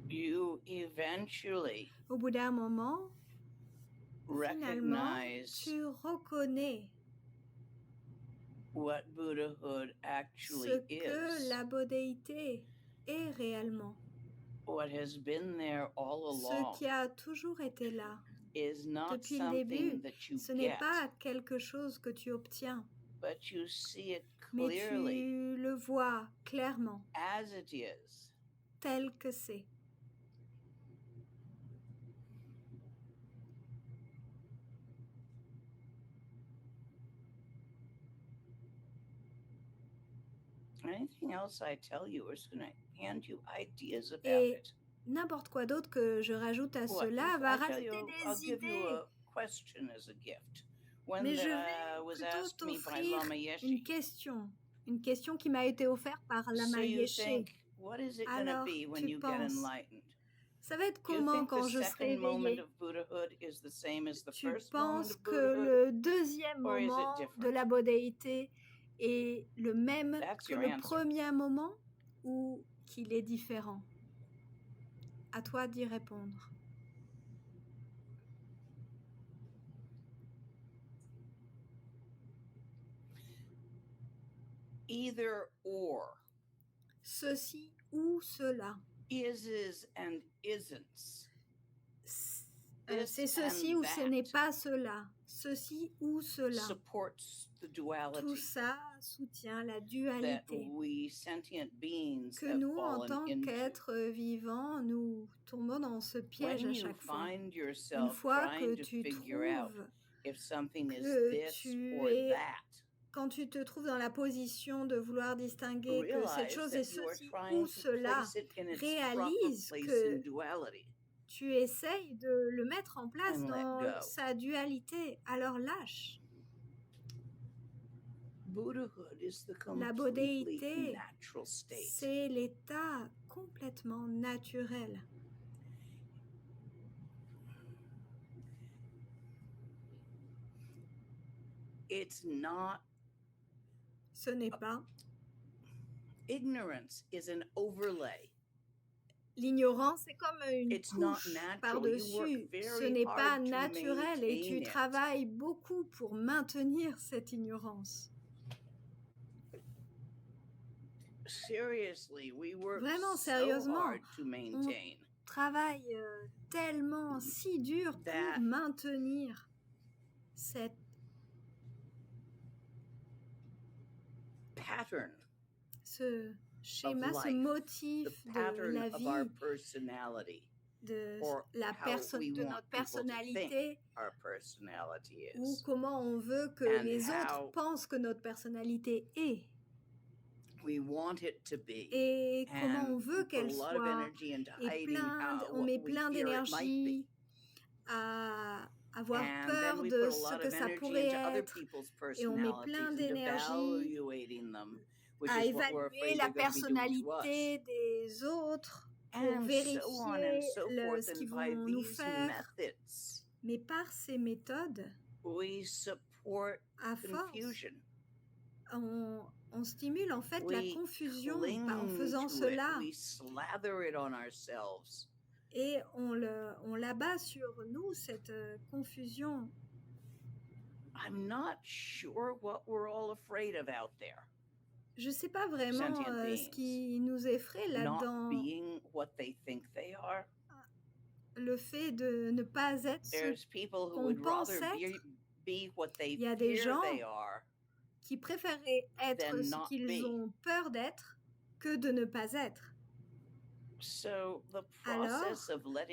Speaker 1: You eventually
Speaker 2: au bout d'un moment, finalement,
Speaker 1: recognize
Speaker 2: tu reconnais
Speaker 1: what Buddhahood actually
Speaker 2: ce que
Speaker 1: is.
Speaker 2: la bouddhéité est réellement.
Speaker 1: What has been there all
Speaker 2: Ce
Speaker 1: along
Speaker 2: qui a toujours été là.
Speaker 1: is not
Speaker 2: Depuis le
Speaker 1: something
Speaker 2: début,
Speaker 1: that you
Speaker 2: ce n'est
Speaker 1: get,
Speaker 2: pas quelque chose que tu obtiens,
Speaker 1: but you see it
Speaker 2: mais
Speaker 1: clearly
Speaker 2: tu le vois clairement,
Speaker 1: as it is.
Speaker 2: tel que c'est.
Speaker 1: Anything else I tell you is going to hand you ideas about
Speaker 2: Et
Speaker 1: it.
Speaker 2: n'importe quoi d'autre que je rajoute à
Speaker 1: What
Speaker 2: cela
Speaker 1: if
Speaker 2: va
Speaker 1: I tell
Speaker 2: rajouter
Speaker 1: you, I'll
Speaker 2: des
Speaker 1: give you
Speaker 2: idées.
Speaker 1: a question as a gift. When
Speaker 2: Mais je
Speaker 1: was
Speaker 2: vais
Speaker 1: asked
Speaker 2: plutôt
Speaker 1: me by
Speaker 2: t'offrir
Speaker 1: Lama
Speaker 2: une question qui m'a été offerte par Lama
Speaker 1: so you
Speaker 2: Yeshe.
Speaker 1: think, what is it going to
Speaker 2: Alors,
Speaker 1: be when
Speaker 2: tu
Speaker 1: you get
Speaker 2: penses,
Speaker 1: enlightened?
Speaker 2: ça va être
Speaker 1: Do you
Speaker 2: comment
Speaker 1: think
Speaker 2: quand
Speaker 1: the
Speaker 2: je serai
Speaker 1: second moment
Speaker 2: éveillée?
Speaker 1: of Buddhahood is the same as the
Speaker 2: Tu
Speaker 1: first moment
Speaker 2: penses
Speaker 1: of
Speaker 2: que
Speaker 1: Buddhahood?
Speaker 2: le deuxième
Speaker 1: Or is it
Speaker 2: moment de
Speaker 1: different?
Speaker 2: la bouddhéité est le même
Speaker 1: That's
Speaker 2: que
Speaker 1: your
Speaker 2: le
Speaker 1: answer.
Speaker 2: premier moment ou qu'il est différent? À toi d'y répondre.
Speaker 1: Either or.
Speaker 2: Ceci ou cela.
Speaker 1: Is and isn'ts.
Speaker 2: C'est ceci ou ce n'est pas cela. Ceci ou cela.
Speaker 1: Supports the
Speaker 2: Tout
Speaker 1: duality
Speaker 2: ça soutient la
Speaker 1: that
Speaker 2: dualité
Speaker 1: we sentient beings
Speaker 2: que
Speaker 1: have
Speaker 2: nous, en
Speaker 1: fallen
Speaker 2: tant
Speaker 1: into.
Speaker 2: qu'êtres vivants, nous tombons dans ce piège
Speaker 1: When
Speaker 2: à
Speaker 1: you
Speaker 2: chaque fois.
Speaker 1: find
Speaker 2: Une
Speaker 1: yourself
Speaker 2: fois que
Speaker 1: trying to
Speaker 2: tu
Speaker 1: figure out
Speaker 2: trouves
Speaker 1: if something is
Speaker 2: que
Speaker 1: this
Speaker 2: tu
Speaker 1: or
Speaker 2: es,
Speaker 1: that,
Speaker 2: quand tu te trouves dans la position de vouloir distinguer que cette
Speaker 1: realize
Speaker 2: chose est
Speaker 1: that you are
Speaker 2: ceci
Speaker 1: trying
Speaker 2: ou
Speaker 1: to
Speaker 2: cela,
Speaker 1: place it in its proper
Speaker 2: réalise
Speaker 1: place
Speaker 2: que
Speaker 1: in duality.
Speaker 2: tu essayes de le mettre en place
Speaker 1: And let
Speaker 2: dans
Speaker 1: go.
Speaker 2: sa dualité, alors lâche.
Speaker 1: Buddhahood is the
Speaker 2: La
Speaker 1: completely
Speaker 2: bouddhéité,
Speaker 1: natural state.
Speaker 2: c'est l'état complètement naturel.
Speaker 1: It's not.
Speaker 2: Ce n'est pas.
Speaker 1: Ignorance is an overlay.
Speaker 2: L'ignorance est comme une
Speaker 1: It's not
Speaker 2: couche
Speaker 1: natural. You
Speaker 2: par-dessus.
Speaker 1: work
Speaker 2: Ce
Speaker 1: very
Speaker 2: n'est pas
Speaker 1: hard to
Speaker 2: naturel et tu
Speaker 1: maintain it.
Speaker 2: travailles beaucoup pour maintenir cette ignorance.
Speaker 1: Seriously, we work
Speaker 2: Vraiment,
Speaker 1: so
Speaker 2: sérieusement,
Speaker 1: hard to maintain.
Speaker 2: Travaille tellement si dur
Speaker 1: That-
Speaker 2: pour maintenir cette
Speaker 1: Pattern,
Speaker 2: ce schéma, ce
Speaker 1: life, the
Speaker 2: motif de
Speaker 1: pattern
Speaker 2: la
Speaker 1: of our
Speaker 2: vie,
Speaker 1: personality,
Speaker 2: de
Speaker 1: or
Speaker 2: la
Speaker 1: how we
Speaker 2: de
Speaker 1: want
Speaker 2: notre
Speaker 1: people to
Speaker 2: personnalité,
Speaker 1: our personality
Speaker 2: ou
Speaker 1: is.
Speaker 2: comment on veut que
Speaker 1: And
Speaker 2: les
Speaker 1: how-
Speaker 2: autres pensent que notre personnalité est,
Speaker 1: We want it to be.
Speaker 2: et comment on
Speaker 1: And
Speaker 2: veut
Speaker 1: we put
Speaker 2: qu'elle
Speaker 1: a lot of
Speaker 2: soit,
Speaker 1: energy into
Speaker 2: et
Speaker 1: hiding
Speaker 2: on
Speaker 1: what
Speaker 2: met
Speaker 1: we
Speaker 2: plein
Speaker 1: fear it might
Speaker 2: d'énergie
Speaker 1: be.
Speaker 2: à avoir
Speaker 1: And
Speaker 2: peur
Speaker 1: then we
Speaker 2: de
Speaker 1: put a
Speaker 2: ce
Speaker 1: lot
Speaker 2: que
Speaker 1: of
Speaker 2: ça
Speaker 1: energy
Speaker 2: pourrait
Speaker 1: into other
Speaker 2: être,
Speaker 1: people's
Speaker 2: et on met
Speaker 1: personalities
Speaker 2: plein
Speaker 1: and
Speaker 2: d'énergie
Speaker 1: evaluating them, which
Speaker 2: à
Speaker 1: is what we're
Speaker 2: évaluer
Speaker 1: afraid
Speaker 2: la
Speaker 1: they're going to be doing to us.
Speaker 2: personnalité des autres, pour vérifier ce qu'ils vont nous faire. Mais par ces méthodes, à force, on stimule en fait la confusion en faisant cela. Et on l'abat sur nous, cette confusion. Je ne sais pas vraiment ce qui nous effraie là-dedans. Le fait de ne pas être ce qu'on pense être. Il y a des gens qui préféraient être ce qu'ils ont peur d'être que de ne pas être. Alors,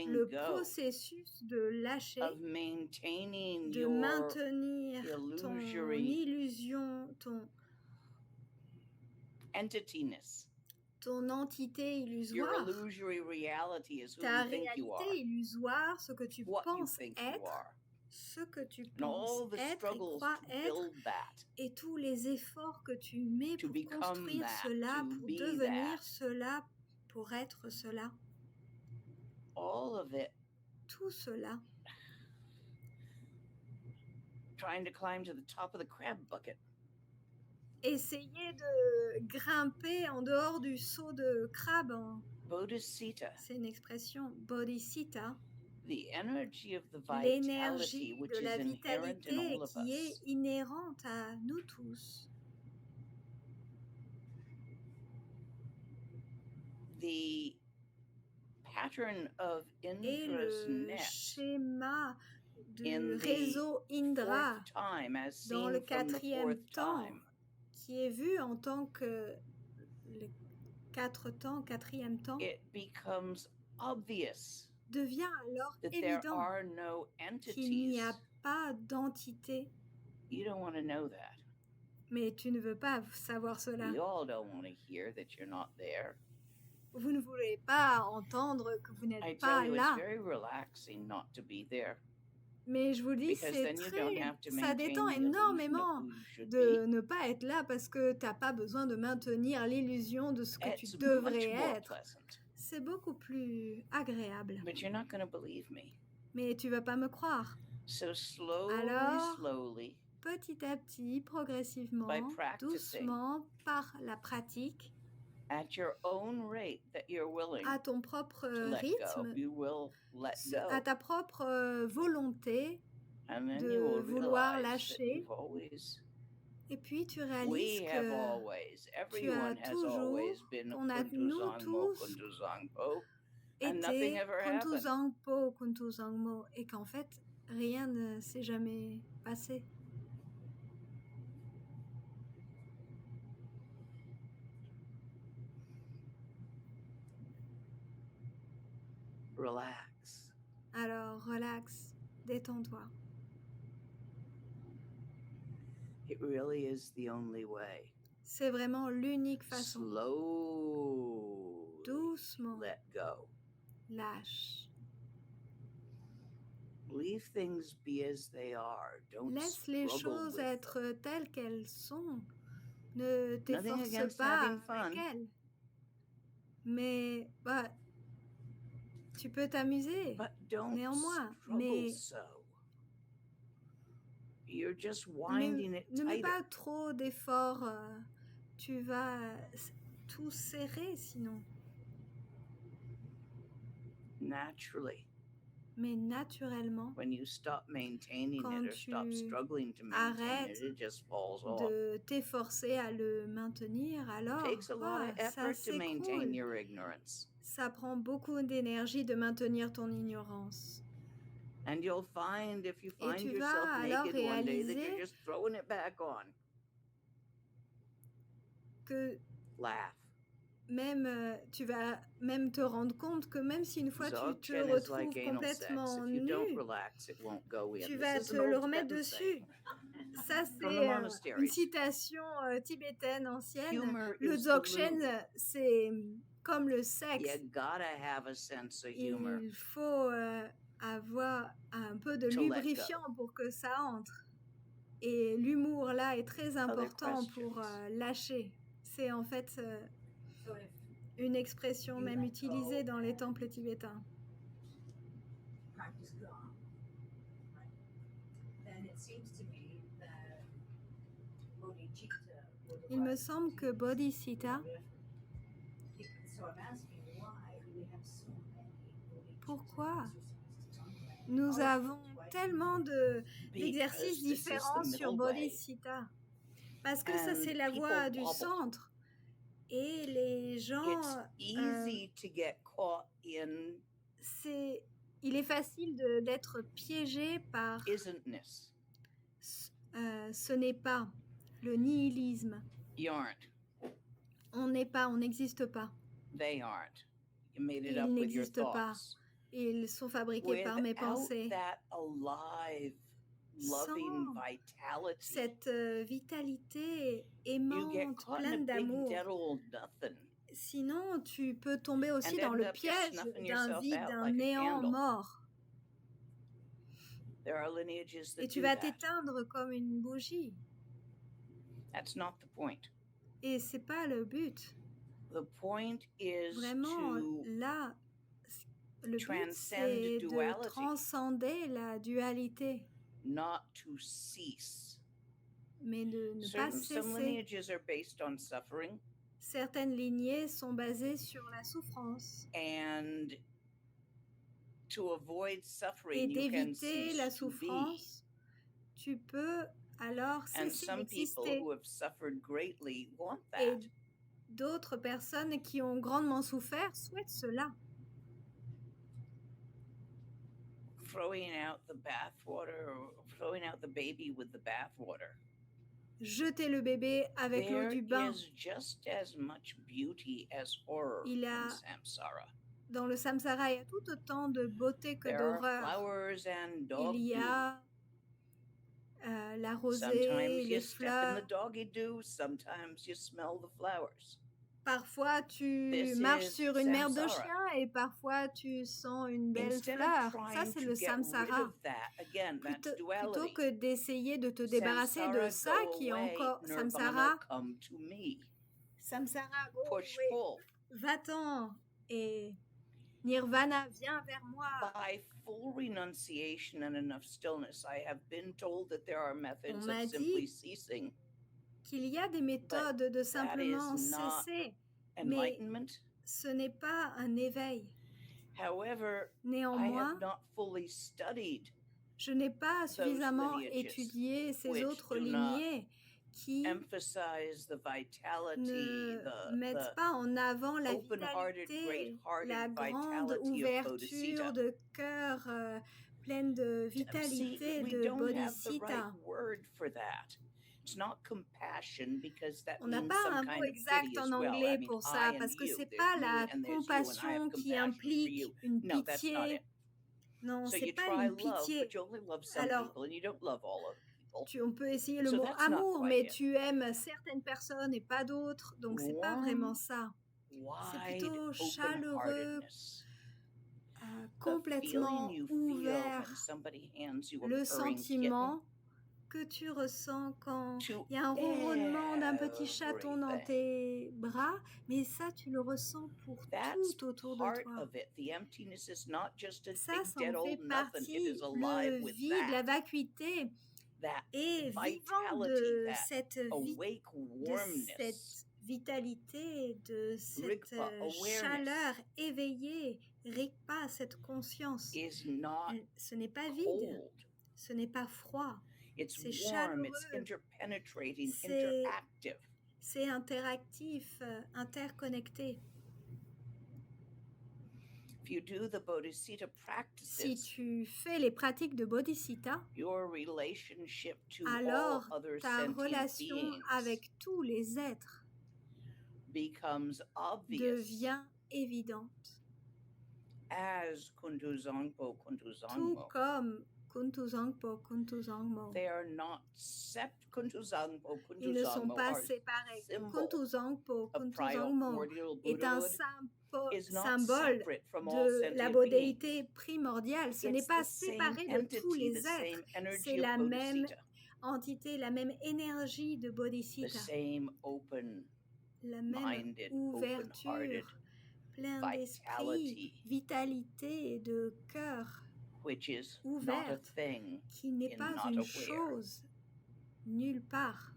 Speaker 2: le processus de lâcher, de maintenir ton illusion, ton entité illusoire, ta réalité illusoire, ce que tu penses être, ce que tu penses être et crois être, et tous les efforts que tu mets pour construire cela, pour devenir cela, pour être cela. Tout cela. Essayer de grimper en dehors du seau de crabe. C'est une expression, bodhisattva. L'énergie de la vitalité qui est inhérente à nous tous. Et le schéma du réseau Indra dans le 4e temps, qui est vu en tant que le 4e temps, devient alors évident qu'il n'y a pas d'entité. Mais tu ne veux pas savoir cela. Vous ne voulez pas entendre que vous n'êtes pas là. Mais je vous dis, ça détend énormément de ne pas être là parce que tu n'as pas besoin de maintenir l'illusion de ce que tu devrais être. C'est beaucoup plus agréable. Mais tu ne vas pas me croire. Alors, petit à petit, progressivement, doucement, par la pratique, à ton propre rythme, à ta propre volonté de vouloir lâcher. Et puis tu réalises que tu as toujours, on a nous tous été Kuntuzangpo, et qu'en fait, rien ne s'est jamais passé.
Speaker 1: Relax.
Speaker 2: Alors, relax, détends-toi.
Speaker 1: It really is the only way.
Speaker 2: C'est vraiment l'unique façon.
Speaker 1: Slowly
Speaker 2: doucement,
Speaker 1: let go.
Speaker 2: Lâche.
Speaker 1: Leave things be as they are. Don't
Speaker 2: Laisse les choses
Speaker 1: with
Speaker 2: être
Speaker 1: them.
Speaker 2: telles qu'elles sont. Ne
Speaker 1: Nothing
Speaker 2: t'efforce
Speaker 1: against
Speaker 2: pas
Speaker 1: having fun.
Speaker 2: avec elles. Mais tu peux t'amuser.
Speaker 1: But don't
Speaker 2: Néanmoins,
Speaker 1: struggle
Speaker 2: mais
Speaker 1: so. You're just winding it
Speaker 2: ne mets
Speaker 1: tighter.
Speaker 2: pas trop d'efforts. Tu vas tout serrer sinon.
Speaker 1: Naturally.
Speaker 2: Mais naturellement,
Speaker 1: When you stop maintaining
Speaker 2: quand
Speaker 1: it or stop
Speaker 2: tu
Speaker 1: struggling to maintain
Speaker 2: arrêtes
Speaker 1: it, it just falls off.
Speaker 2: de t'efforcer à le maintenir, alors
Speaker 1: It takes a lot of
Speaker 2: ça
Speaker 1: effort to maintain
Speaker 2: s'écroule.
Speaker 1: your ignorance.
Speaker 2: Ça prend beaucoup d'énergie de maintenir ton ignorance.
Speaker 1: And you'll find if you
Speaker 2: Et
Speaker 1: find
Speaker 2: tu
Speaker 1: yourself
Speaker 2: vas alors
Speaker 1: naked one day that you're
Speaker 2: réaliser
Speaker 1: just throwing it back on.
Speaker 2: que
Speaker 1: Laugh.
Speaker 2: tu vas même te rendre compte que même si une fois tu te
Speaker 1: Dzogchen is
Speaker 2: retrouves
Speaker 1: like anal sex.
Speaker 2: complètement
Speaker 1: If you don't
Speaker 2: nu,
Speaker 1: relax, it won't go in.
Speaker 2: tu
Speaker 1: This
Speaker 2: vas
Speaker 1: is
Speaker 2: te
Speaker 1: an
Speaker 2: le
Speaker 1: old
Speaker 2: remettre
Speaker 1: Tibetan
Speaker 2: dessus.
Speaker 1: saying.
Speaker 2: Ça,
Speaker 1: From the
Speaker 2: c'est
Speaker 1: monasteries.
Speaker 2: une citation tibétaine ancienne.
Speaker 1: Humor
Speaker 2: Le
Speaker 1: is the
Speaker 2: Dzogchen,
Speaker 1: lube.
Speaker 2: c'est comme le sexe.
Speaker 1: You gotta have a sense of humor.
Speaker 2: Il faut avoir un peu de
Speaker 1: To let
Speaker 2: lubrifiant pour que ça entre. Et l'humour, là, est très important pour
Speaker 1: questions?
Speaker 2: lâcher. C'est en fait une expression même utilisée dans les temples tibétains. Il me semble que Bodhicitta, pourquoi nous avons tellement d'exercices différents sur Bodhicitta? Parce que ça, c'est la voie du centre. Et les gens... il est facile d'être piégé par... ce n'est pas le nihilisme. On n'est pas, on n'existe pas. Ils n'existent pas. Ils sont fabriqués par mes pensées. Sans cette vitalité aimante, pleine d'amour. Sinon, tu peux tomber aussi dans le piège d'un vide, d'un néant mort. Et tu vas t'éteindre comme une bougie. Et c'est pas le but. Vraiment, là, le but, c'est de transcender la dualité. Mais de ne pas cesser. Certaines lignées sont basées sur la souffrance. Et d'éviter la souffrance, tu peux alors cesser d'exister. Et d'autres personnes qui ont grandement souffert souhaitent cela. Jeter le bébé avec l'eau du bain. Il a, dans le samsara, il y a tout autant de beauté que d'horreur. Il y a la rosée, les fleurs. Parfois, tu marches sur une merde de chien et parfois, tu sens une belle fleur. Ça, c'est le samsara. Plutôt que d'essayer de te débarrasser de ça qui est encore samsara. Samsara, va-t'en et nirvana, viens vers moi. On m'a dit qu'il y a des méthodes de simplement cesser, mais ce n'est pas un éveil. Néanmoins, je n'ai pas suffisamment étudié ces autres lignées qui ne mettent pas en avant la vitalité, la grande ouverture de cœur pleine de vitalité de Bodhicitta. On n'a pas un mot exact en anglais pour ça, parce que c'est pas la compassion qui implique une pitié. Non, c'est pas une pitié. Alors, on peut essayer le mot amour, mais tu aimes certaines personnes et pas d'autres, donc c'est pas vraiment ça. C'est plutôt chaleureux, complètement ouvert, le sentiment que tu ressens quand il y a un ronronnement d'un petit chaton dans tes bras, mais ça, tu le ressens pour tout autour de toi. Ça, ça en fait partie, le vide, la vacuité, et vivant de cette vitalité, de cette chaleur éveillée, Rigpa, cette conscience, ce n'est pas vide, ce n'est pas froid. C'est chaleureux, c'est interactif, interconnecté. Si tu fais les pratiques de Bodhicitta, alors ta relation avec tous les êtres devient évidente. Tout comme Kuntuzangpo, Kuntuzangmo. Ils ne sont pas séparés. Kuntuzangpo, Kuntuzangmo est un symbole de la bodhéité primordiale. Ce n'est pas séparé de tous les êtres. C'est la même entité, la même énergie de Bodhicitta. La même ouverture, plein d'esprit, vitalité et de cœur ouverte, qui n'est pas une chose nulle part.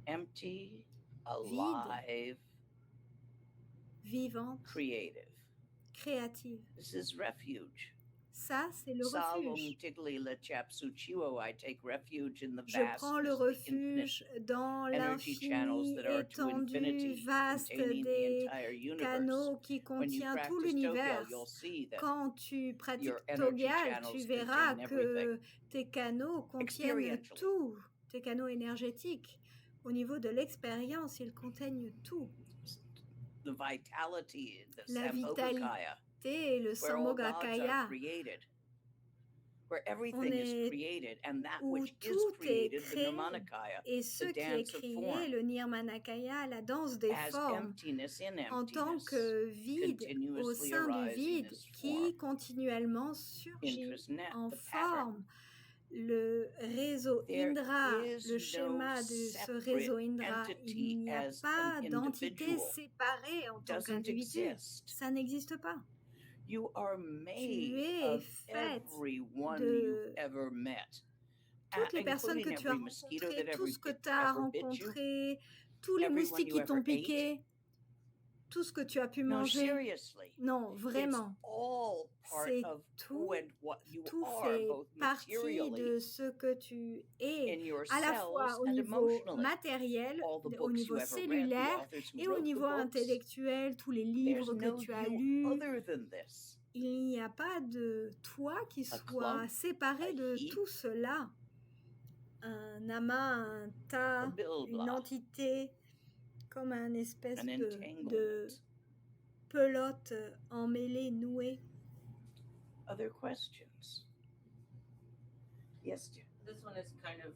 Speaker 1: Empty, alive,
Speaker 2: vivante, créative.
Speaker 1: This is refuge.
Speaker 2: Ça, c'est le refuge. Je prends le refuge dans l'infini étendu, vaste des canaux qui contient tout l'univers. Quand tu pratiques Togyal, tu verras que tes canaux contiennent tout, tes canaux énergétiques. Au niveau de l'expérience, ils contiennent tout. La vitalité et le Sambhogakaya, on est où tout est créé, et ce qui est créé, le Nirmanakaya, la danse des formes, en tant que vide au sein du vide qui continuellement surgit en forme. Le réseau Indra, le schéma de ce réseau Indra, il n'y a pas d'entité séparée en tant qu'individu. Ça n'existe pas. Tu es faite de toutes les personnes que tu as rencontrées, tout ce que tu as rencontré, tous les moustiques qui t'ont piqué, tout ce que tu as pu manger. Non, vraiment. C'est tout fait partie de ce que tu es, à la fois au niveau matériel, au niveau cellulaire et au niveau intellectuel, tous les livres que tu as lus. Il n'y a pas de toi qui soit séparé de tout cela. Un amas, un tas, une entité, comme un espèce de pelote emmêlée, nouée.
Speaker 1: Other questions? Yes, dear.
Speaker 3: This one is kind of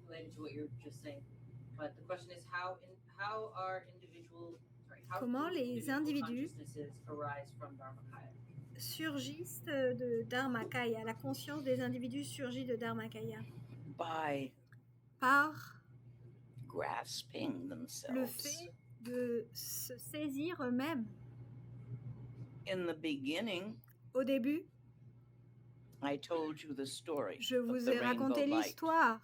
Speaker 3: related to what you're just saying, but the question is how
Speaker 2: comment les individus
Speaker 3: arise from Dharmakaya?
Speaker 2: Surgissent de Dharmakaya, la conscience des individus surgit de Dharmakaya. Par
Speaker 1: grasping themselves.
Speaker 2: Le fait de se saisir eux-mêmes.
Speaker 1: In the beginning,
Speaker 2: au début,
Speaker 1: I told you the story
Speaker 2: je vous ai raconté l'histoire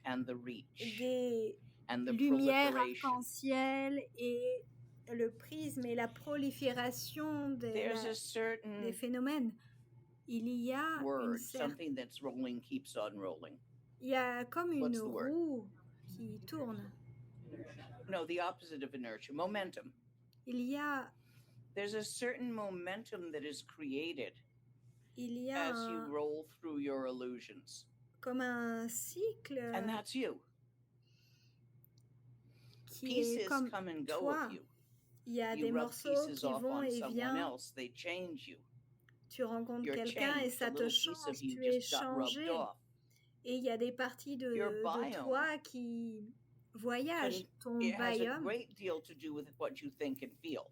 Speaker 2: des lumières arc-en-ciel et le prisme et la prolifération des phénomènes. Il y a il y a comme une roue qui tourne.
Speaker 1: No, the opposite of inertia, momentum.
Speaker 2: Il y a
Speaker 1: There's a certain momentum that is created
Speaker 2: il y a
Speaker 1: as you roll through your illusions.
Speaker 2: Comme un cycle.
Speaker 1: And that's you.
Speaker 2: Qui
Speaker 1: Pieces
Speaker 2: est comme
Speaker 1: come and go
Speaker 2: toi.
Speaker 1: of you.
Speaker 2: Il y a
Speaker 1: You
Speaker 2: des
Speaker 1: rub
Speaker 2: morceaux
Speaker 1: pieces
Speaker 2: qui
Speaker 1: off
Speaker 2: vont
Speaker 1: on
Speaker 2: et
Speaker 1: someone
Speaker 2: viennent.
Speaker 1: else, they change you.
Speaker 2: Tu rencontres
Speaker 1: You're
Speaker 2: quelqu'un et
Speaker 1: changed.
Speaker 2: ça
Speaker 1: A
Speaker 2: te
Speaker 1: little piece
Speaker 2: change,
Speaker 1: of you
Speaker 2: tu es
Speaker 1: just got rubbed
Speaker 2: changé.
Speaker 1: off.
Speaker 2: Et il y a des parties de toi qui voyagent. Ton
Speaker 1: It has a
Speaker 2: biome
Speaker 1: great deal to do with what you think and feel.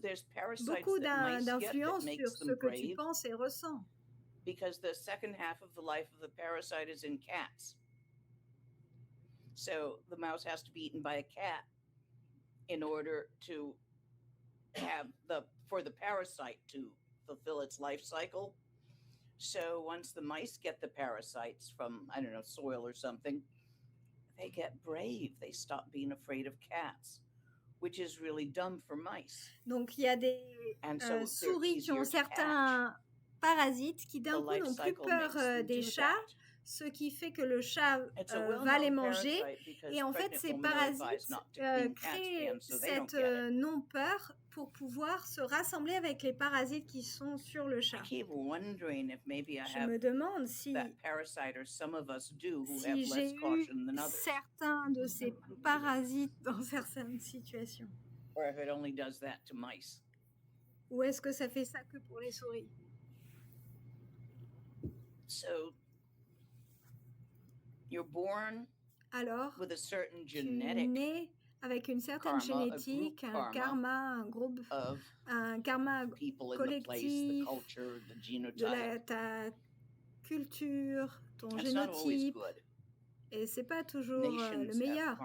Speaker 1: There's parasites
Speaker 2: beaucoup
Speaker 1: that mice get that
Speaker 2: d'influence
Speaker 1: makes
Speaker 2: sur ce
Speaker 1: them
Speaker 2: que tu
Speaker 1: brave,
Speaker 2: penses et ressens.
Speaker 1: because the second half of the life of the parasite is in cats. So the mouse has to be eaten by a cat in order to have for the parasite to fulfill its life cycle. So once the mice get the parasites from, I don't know, soil or something, they get brave. They stop being afraid of cats, which is really dumb for mice.
Speaker 2: Donc il y a des souris qui ont certains parasites qui d'un coup n'ont plus peur des chats, ce qui fait que le chat va les manger. Et en fait, ces parasites créent cette non-peur pour pouvoir se rassembler avec les parasites qui sont sur le chat. Je me demande si j'ai eu certains de ces parasites dans certaines situations. Ou est-ce que ça fait ça que pour les souris?
Speaker 1: So, you're born
Speaker 2: alors,
Speaker 1: with a certain
Speaker 2: tu
Speaker 1: genetic
Speaker 2: nais avec une certaine génétique, un karma, un groupe, un karma collectif, de ta culture, ton génotype. Et c'est pas toujours le meilleur.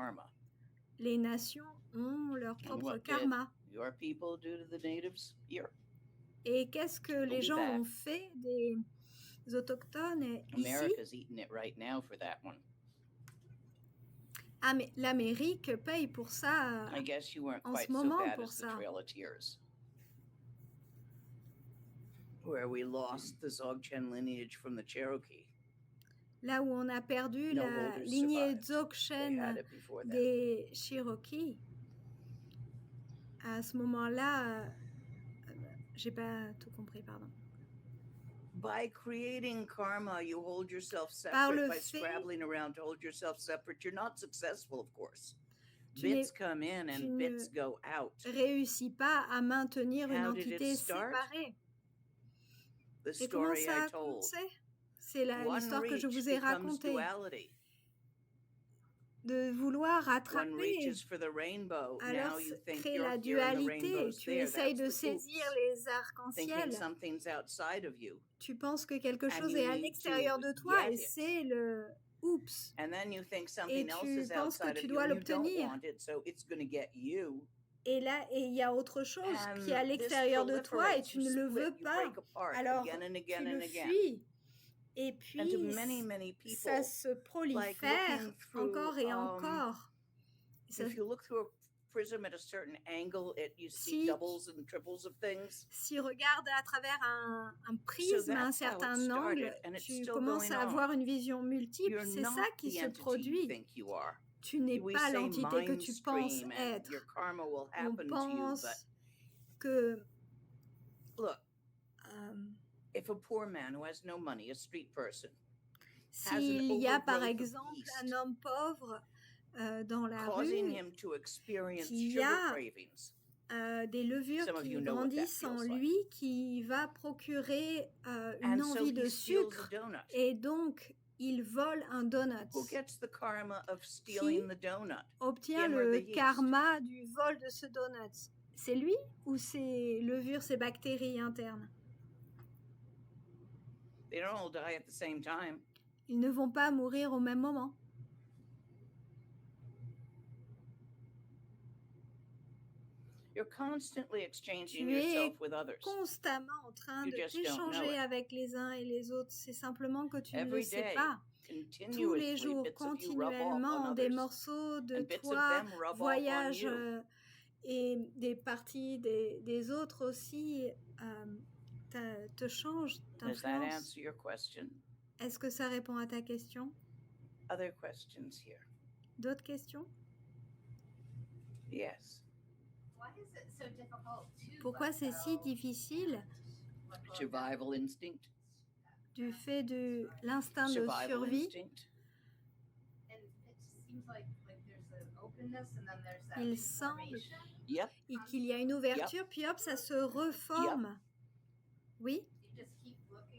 Speaker 2: Les nations ont leur propre
Speaker 1: what did
Speaker 2: karma.
Speaker 1: your people do to the natives here?
Speaker 2: Et qu'est-ce que les gens ont fait des autochtones ici?
Speaker 1: America's eating it right now for that one.
Speaker 2: Ah, mais l'Amérique paye pour ça
Speaker 1: I guess you weren't
Speaker 2: en
Speaker 1: quite
Speaker 2: ce
Speaker 1: so
Speaker 2: moment
Speaker 1: bad
Speaker 2: pour
Speaker 1: as the
Speaker 2: ça.
Speaker 1: Trail of Tears, where we lost the Dzogchen lineage from the Cherokee.
Speaker 2: Là où on a perdu
Speaker 1: No
Speaker 2: la
Speaker 1: holders
Speaker 2: lignée
Speaker 1: survived. They
Speaker 2: Dzogchen
Speaker 1: had it before that.
Speaker 2: des Cherokees, à ce moment-là, j'ai pas tout compris, pardon.
Speaker 1: By creating karma, you hold yourself
Speaker 2: Par le
Speaker 1: separate. By
Speaker 2: fait-
Speaker 1: scrabbling around to hold yourself separate, you're not successful, of course.
Speaker 2: Tu
Speaker 1: Bits come in
Speaker 2: tu
Speaker 1: and
Speaker 2: ne-
Speaker 1: bits go out.
Speaker 2: Réussit pas à maintenir une
Speaker 1: How did it
Speaker 2: entité
Speaker 1: start?
Speaker 2: séparée.
Speaker 1: The
Speaker 2: Et comment
Speaker 1: story
Speaker 2: ça
Speaker 1: I
Speaker 2: a
Speaker 1: told.
Speaker 2: commencé? C'est
Speaker 1: One
Speaker 2: l'histoire que je
Speaker 1: reach
Speaker 2: vous ai
Speaker 1: becomes
Speaker 2: racontée,
Speaker 1: duality.
Speaker 2: de vouloir
Speaker 1: One
Speaker 2: rattraper.
Speaker 1: reaches for the rainbow.
Speaker 2: Alors
Speaker 1: Now you think
Speaker 2: crée
Speaker 1: you're
Speaker 2: la
Speaker 1: here and the
Speaker 2: dualité,
Speaker 1: rainbow's
Speaker 2: tu
Speaker 1: there.
Speaker 2: essayes de
Speaker 1: That's the
Speaker 2: saisir
Speaker 1: oops.
Speaker 2: les
Speaker 1: Thinking
Speaker 2: arcs-en-ciel,
Speaker 1: something's outside of you.
Speaker 2: tu penses que quelque
Speaker 1: And
Speaker 2: chose
Speaker 1: you
Speaker 2: est à
Speaker 1: need
Speaker 2: l'extérieur
Speaker 1: to
Speaker 2: de toi
Speaker 1: get
Speaker 2: et
Speaker 1: it.
Speaker 2: c'est le oups.
Speaker 1: And then you think
Speaker 2: Et
Speaker 1: something else
Speaker 2: tu
Speaker 1: is
Speaker 2: penses que
Speaker 1: outside of
Speaker 2: tu
Speaker 1: you
Speaker 2: dois
Speaker 1: and you don't
Speaker 2: l'obtenir.
Speaker 1: want it, so it's going to get you.
Speaker 2: Et là, il y a autre chose qui est à
Speaker 1: And this
Speaker 2: l'extérieur de toi et
Speaker 1: proliferates,
Speaker 2: tu
Speaker 1: you
Speaker 2: ne le
Speaker 1: split,
Speaker 2: veux
Speaker 1: you
Speaker 2: pas.
Speaker 1: break apart
Speaker 2: Alors
Speaker 1: again and
Speaker 2: tu
Speaker 1: again
Speaker 2: le
Speaker 1: and again.
Speaker 2: fuis. Et
Speaker 1: And to
Speaker 2: puis
Speaker 1: many
Speaker 2: ça
Speaker 1: people,
Speaker 2: se prolifère
Speaker 1: looking through,
Speaker 2: encore et encore. Ça-
Speaker 1: if you look through a prism at a certain angle, you see
Speaker 2: Si-
Speaker 1: doubles and triples of things.
Speaker 2: Si regarde à travers un prisme à un
Speaker 1: that's how it
Speaker 2: certain
Speaker 1: started,
Speaker 2: angle,
Speaker 1: and it's
Speaker 2: tu
Speaker 1: still
Speaker 2: commences
Speaker 1: going
Speaker 2: à
Speaker 1: on.
Speaker 2: avoir une vision multiple.
Speaker 1: You're
Speaker 2: C'est
Speaker 1: not
Speaker 2: ça qui
Speaker 1: the
Speaker 2: se
Speaker 1: entity you
Speaker 2: produit.
Speaker 1: think you are.
Speaker 2: Tu n'es
Speaker 1: We
Speaker 2: pas
Speaker 1: say
Speaker 2: l'entité que
Speaker 1: mind
Speaker 2: tu penses
Speaker 1: stream and
Speaker 2: être.
Speaker 1: your karma will
Speaker 2: On
Speaker 1: happen to you,
Speaker 2: pense
Speaker 1: but
Speaker 2: que
Speaker 1: look,
Speaker 2: euh,
Speaker 1: if a poor man who has no money, a street person,
Speaker 2: s'il y a par
Speaker 1: overgrowth of
Speaker 2: exemple
Speaker 1: yeast
Speaker 2: un homme pauvre dans la
Speaker 1: causing
Speaker 2: rue
Speaker 1: him to experience
Speaker 2: qui
Speaker 1: sugar
Speaker 2: a
Speaker 1: cravings,
Speaker 2: des levures
Speaker 1: Some of
Speaker 2: qui
Speaker 1: you know what that
Speaker 2: grandissent en
Speaker 1: feels like.
Speaker 2: lui, qui va procurer une
Speaker 1: and so
Speaker 2: envie
Speaker 1: he
Speaker 2: de
Speaker 1: steals
Speaker 2: sucre,
Speaker 1: a donut.
Speaker 2: et donc il vole un donut,
Speaker 1: Who gets the karma of stealing the donut?
Speaker 2: obtient
Speaker 1: him or
Speaker 2: le
Speaker 1: the yeast?
Speaker 2: karma du vol de ce donut. C'est lui ou ces levures, ces bactéries internes?
Speaker 1: They don't all die at the same time.
Speaker 2: Ils ne vont pas mourir au même moment.
Speaker 1: You're constantly exchanging
Speaker 2: Tu es
Speaker 1: yourself with others.
Speaker 2: Constamment en train
Speaker 1: You
Speaker 2: de
Speaker 1: just don't know
Speaker 2: t'échanger
Speaker 1: it.
Speaker 2: avec les uns et les autres. C'est simplement que tu ne le
Speaker 1: Every
Speaker 2: sais
Speaker 1: day,
Speaker 2: pas. Tous
Speaker 1: continuously,
Speaker 2: les jours,
Speaker 1: bits of you rub off on
Speaker 2: continuellement, des
Speaker 1: others,
Speaker 2: morceaux de
Speaker 1: and bits of
Speaker 2: toi
Speaker 1: them rub off on
Speaker 2: voyagent
Speaker 1: you.
Speaker 2: et des parties des autres aussi te changent,
Speaker 1: Does that
Speaker 2: t'influencent.
Speaker 1: answer your question?
Speaker 2: Est-ce que ça répond à ta question?
Speaker 1: Other questions here?
Speaker 2: D'autres questions?
Speaker 1: Yes.
Speaker 2: Pourquoi c'est si difficile
Speaker 1: Survival instinct.
Speaker 2: du fait de l'instinct de
Speaker 1: Survival
Speaker 2: survie?
Speaker 1: instinct.
Speaker 2: Il semble
Speaker 1: Yep.
Speaker 2: et qu'il y a une ouverture, puis hop, ça se reforme. Oui,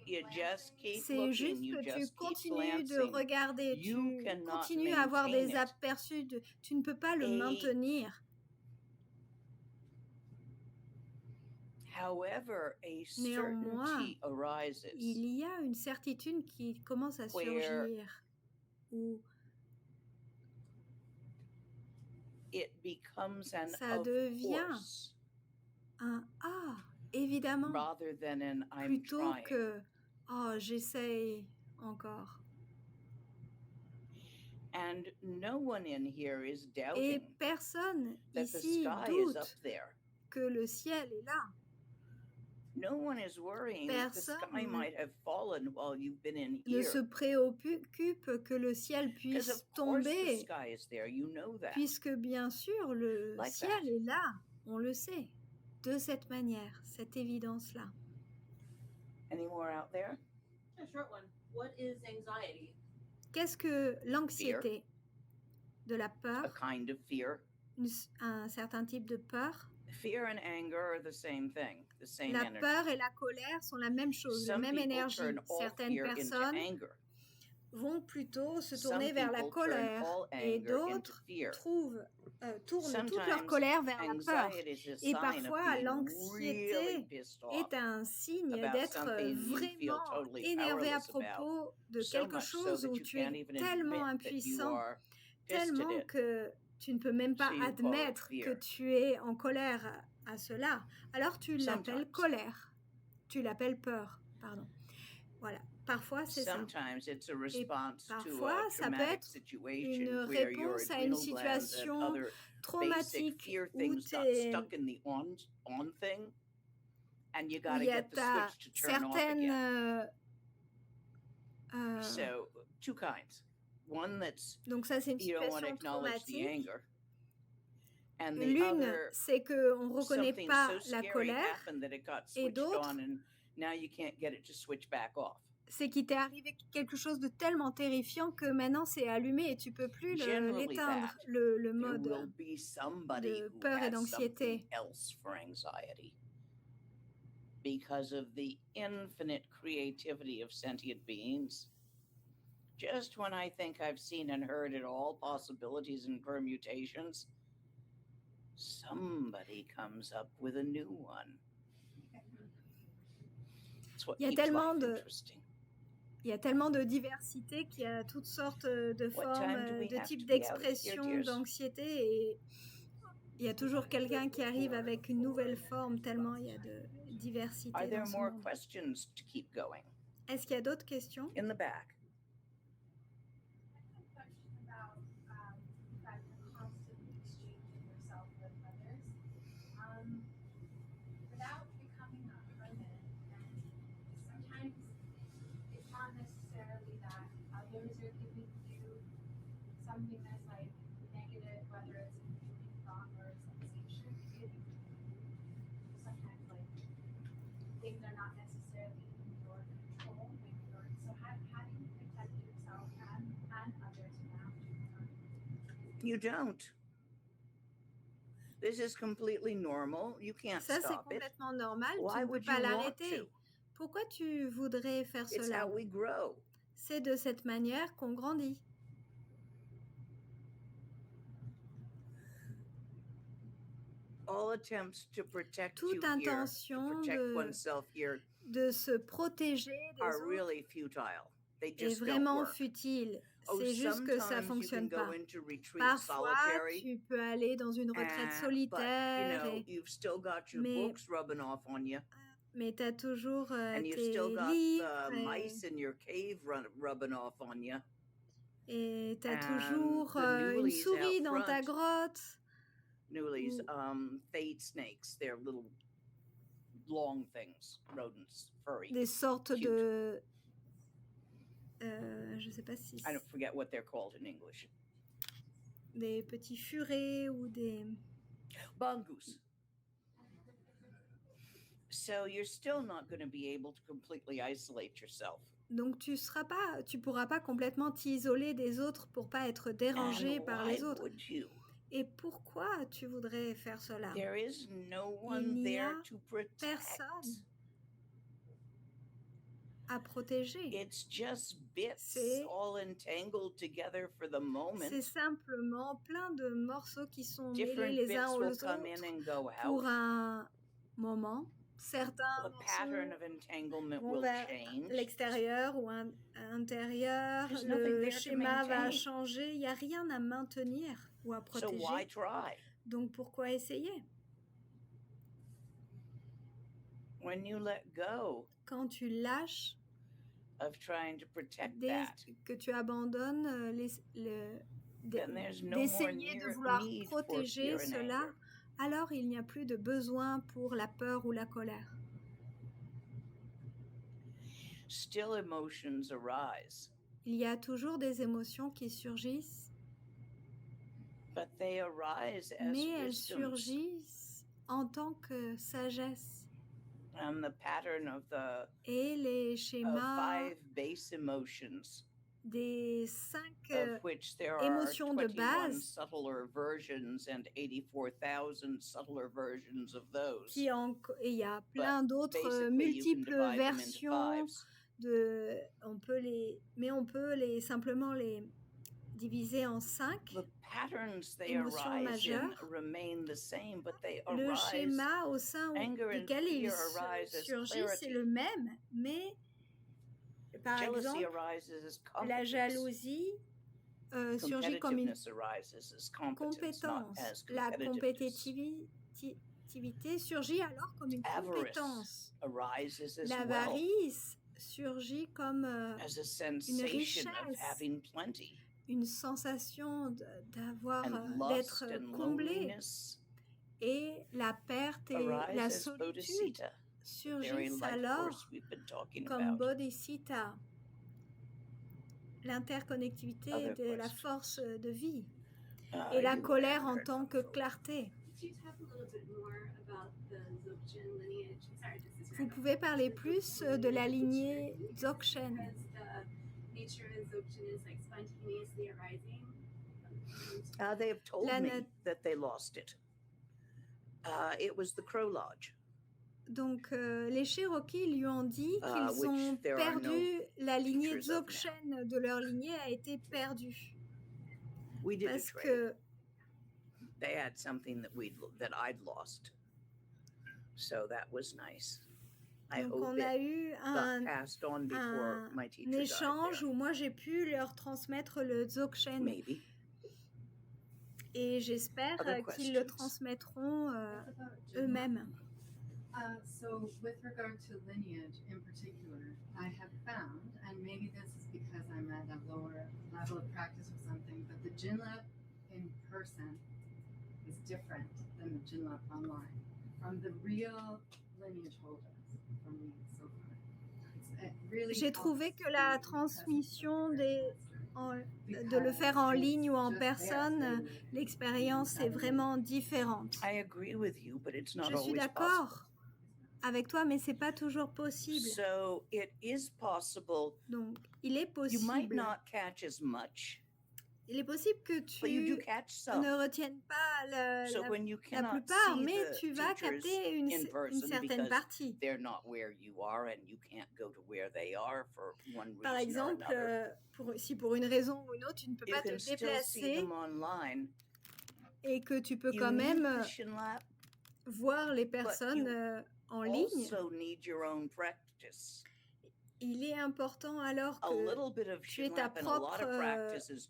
Speaker 1: You just keep
Speaker 2: c'est
Speaker 1: looking.
Speaker 2: juste
Speaker 1: You
Speaker 2: que tu
Speaker 1: just keep
Speaker 2: continues de
Speaker 1: glancing.
Speaker 2: regarder,
Speaker 1: You
Speaker 2: tu
Speaker 1: cannot
Speaker 2: continues à avoir
Speaker 1: maintain
Speaker 2: des
Speaker 1: it.
Speaker 2: aperçus, tu ne peux pas le
Speaker 1: Et-
Speaker 2: maintenir.
Speaker 1: However, a
Speaker 2: Néanmoins,
Speaker 1: certainty arises.
Speaker 2: Il y a une certitude qui commence à
Speaker 1: Where-
Speaker 2: surgir, où
Speaker 1: It becomes an
Speaker 2: Ça
Speaker 1: of
Speaker 2: devient
Speaker 1: course
Speaker 2: un évidemment,
Speaker 1: rather than an I'm
Speaker 2: plutôt
Speaker 1: trying.
Speaker 2: que j'essaye encore.
Speaker 1: And no one in here is
Speaker 2: Et
Speaker 1: doubting
Speaker 2: personne
Speaker 1: that the
Speaker 2: ici
Speaker 1: sky is up
Speaker 2: doute
Speaker 1: there.
Speaker 2: que le ciel est là.
Speaker 1: No one is worrying that the sky
Speaker 2: Personne
Speaker 1: might have fallen while you've been in
Speaker 2: Ne
Speaker 1: here.
Speaker 2: se préoccupe que le ciel
Speaker 1: Because
Speaker 2: puisse
Speaker 1: of course the
Speaker 2: tomber,
Speaker 1: sky is there, you know that.
Speaker 2: puisque bien sûr le
Speaker 1: Like
Speaker 2: ciel
Speaker 1: that.
Speaker 2: est là, on le sait, de cette manière, cette évidence-là.
Speaker 1: Any more out there?
Speaker 3: A short one. What is anxiety?
Speaker 2: Qu'est-ce que l'anxiété? De la
Speaker 1: A
Speaker 2: peur,
Speaker 1: kind of fear.
Speaker 2: un certain type de peur.
Speaker 1: Fear and anger are the same thing, the same
Speaker 2: La
Speaker 1: energy.
Speaker 2: peur et la colère sont la même chose, la
Speaker 1: Some
Speaker 2: même
Speaker 1: people
Speaker 2: énergie.
Speaker 1: turn all
Speaker 2: Certaines
Speaker 1: fear into
Speaker 2: personnes
Speaker 1: anger.
Speaker 2: vont plutôt se
Speaker 1: Some
Speaker 2: tourner vers la
Speaker 1: people turn
Speaker 2: colère
Speaker 1: all
Speaker 2: et
Speaker 1: anger into
Speaker 2: d'autres
Speaker 1: fear.
Speaker 2: tournent toute leur
Speaker 1: Sometimes
Speaker 2: colère vers la peur.
Speaker 1: Anxiety is a
Speaker 2: Et
Speaker 1: sign of
Speaker 2: parfois,
Speaker 1: being
Speaker 2: l'anxiété
Speaker 1: really pissed off.
Speaker 2: est un signe
Speaker 1: about
Speaker 2: d'être
Speaker 1: something you feel
Speaker 2: vraiment
Speaker 1: totally
Speaker 2: énervé à
Speaker 1: powerless about,
Speaker 2: propos de
Speaker 1: so
Speaker 2: quelque
Speaker 1: much so
Speaker 2: chose
Speaker 1: that
Speaker 2: où
Speaker 1: you
Speaker 2: tu
Speaker 1: can't
Speaker 2: es
Speaker 1: even
Speaker 2: tellement
Speaker 1: admit that you
Speaker 2: impuissant,
Speaker 1: are pissed at
Speaker 2: tellement
Speaker 1: it.
Speaker 2: que tu ne peux même pas admettre que tu es en colère à cela, alors tu l'appelles colère. Tu l'appelles peur, pardon. Voilà. Parfois, c'est ça. Et parfois, ça peut être une réponse à une situation traumatique où il y a ta certaine... Donc ça, c'est une situation traumatique. L'une, c'est qu'on ne reconnaît pas la colère, et d'autre, c'est qu'il t'est arrivé quelque chose de tellement terrifiant que maintenant c'est allumé et tu ne peux plus l'éteindre, le mode de peur et d'anxiété.
Speaker 1: Because of the infinite creativity of sentient beings. Just when I think I've seen and heard it all possibilities and permutations, somebody comes up with a new one.
Speaker 2: Il y a tellement de diversité qu'il y a toutes sortes de formes, de types d'expression d'anxiété et il y a toujours quelqu'un qui arrive avec une nouvelle forme tellement il y a de diversité dans ce monde. Est-ce qu'il y a d'autres questions?
Speaker 1: In the back.
Speaker 6: Something that's like negative, whether it's a feeling, thought, or a sensation, sometimes like things are not necessarily in your control. So how do you protect yourself and others around you?
Speaker 1: You don't. This is completely normal. You can't
Speaker 2: stop it. Ça, c'est complètement normal. Tu ne peux pas l'arrêter. Pourquoi tu voudrais faire cela?
Speaker 1: It's how we grow.
Speaker 2: C'est de cette manière qu'on grandit. Toute intention de se protéger des autres est vraiment futile. C'est juste que ça ne fonctionne pas. Parfois, tu peux aller dans une retraite solitaire, mais tu as toujours tes livres et tu as toujours une souris dans ta grotte.
Speaker 1: Newlies, fade snakes. They're little long things, rodents, furry.
Speaker 2: Des sortes cute. De... je sais pas si...
Speaker 1: I don't forget what they're called in English.
Speaker 2: Des petits furets ou des...
Speaker 1: Mongoose. So you're still not going to be able to completely isolate yourself.
Speaker 2: Donc tu pourras pas complètement t'isoler des autres pour pas être dérangé par les autres. Et pourquoi tu voudrais faire cela? Il n'y a personne à protéger. C'est simplement plein de morceaux qui sont mêlés les uns aux autres pour un moment. Certains vont vers l'extérieur ou à l'intérieur. Le schéma va changer. Il n'y a rien à maintenir ou à protéger. Donc pourquoi essayer? Quand tu lâches, que tu abandonnes d'essayer de vouloir protéger cela, alors il n'y a plus de besoin pour la peur ou la colère. Il y a toujours des émotions qui surgissent, mais elles surgissent en tant que sagesse. Et les schémas des 5 émotions de base il y a plein d'autres multiples versions on peut simplement les diviser en 5 émotions majeures. Le schéma au sein duquel ils surgissent, c'est le même, mais par exemple, la jalousie surgit comme une compétence. La compétitivité surgit alors comme une compétence. L'avarice surgit comme une richesse, une sensation d'être comblé. Et la perte et la solitude surgissent alors comme bodhisattva, l'interconnectivité de la force de vie et la colère en tant que clarté. Vous pouvez parler plus de la lignée Dzogchen?
Speaker 1: They have told me that they lost it. It was the Crow Lodge.
Speaker 2: Donc, les Cherokees lui ont dit qu'ils ont perdu la lignée Dzogchen de leur lignée a été perdue. Parce que
Speaker 1: they had something that I'd lost. So that was nice.
Speaker 2: Donc, on a eu un échange où moi j'ai pu leur transmettre le Dzogchen.
Speaker 1: Maybe.
Speaker 2: Et j'espère qu'ils le transmettront eux-mêmes.
Speaker 7: So with regard to lineage in particular, I have found, and maybe this is because I'm at a lower level of practice or something, but the Jinlap in person is different than the Jinlap online. From the real lineage holders, from me so far. Really
Speaker 2: J'ai trouvé que la transmission de le faire en ligne ou en personne, l'expérience est vraiment différente. Je suis d'accord avec toi, mais c'est pas toujours possible.
Speaker 1: So it is possible.
Speaker 2: Donc, il est possible.
Speaker 1: You might not catch as much.
Speaker 2: Il est possible que tu ne retiennes pas la plupart, mais tu vas capter une certaine partie. Par exemple, si pour une raison ou une autre, tu ne peux pas te déplacer et que tu peux quand même voir les personnes en ligne, il est important alors que tu aies ta propre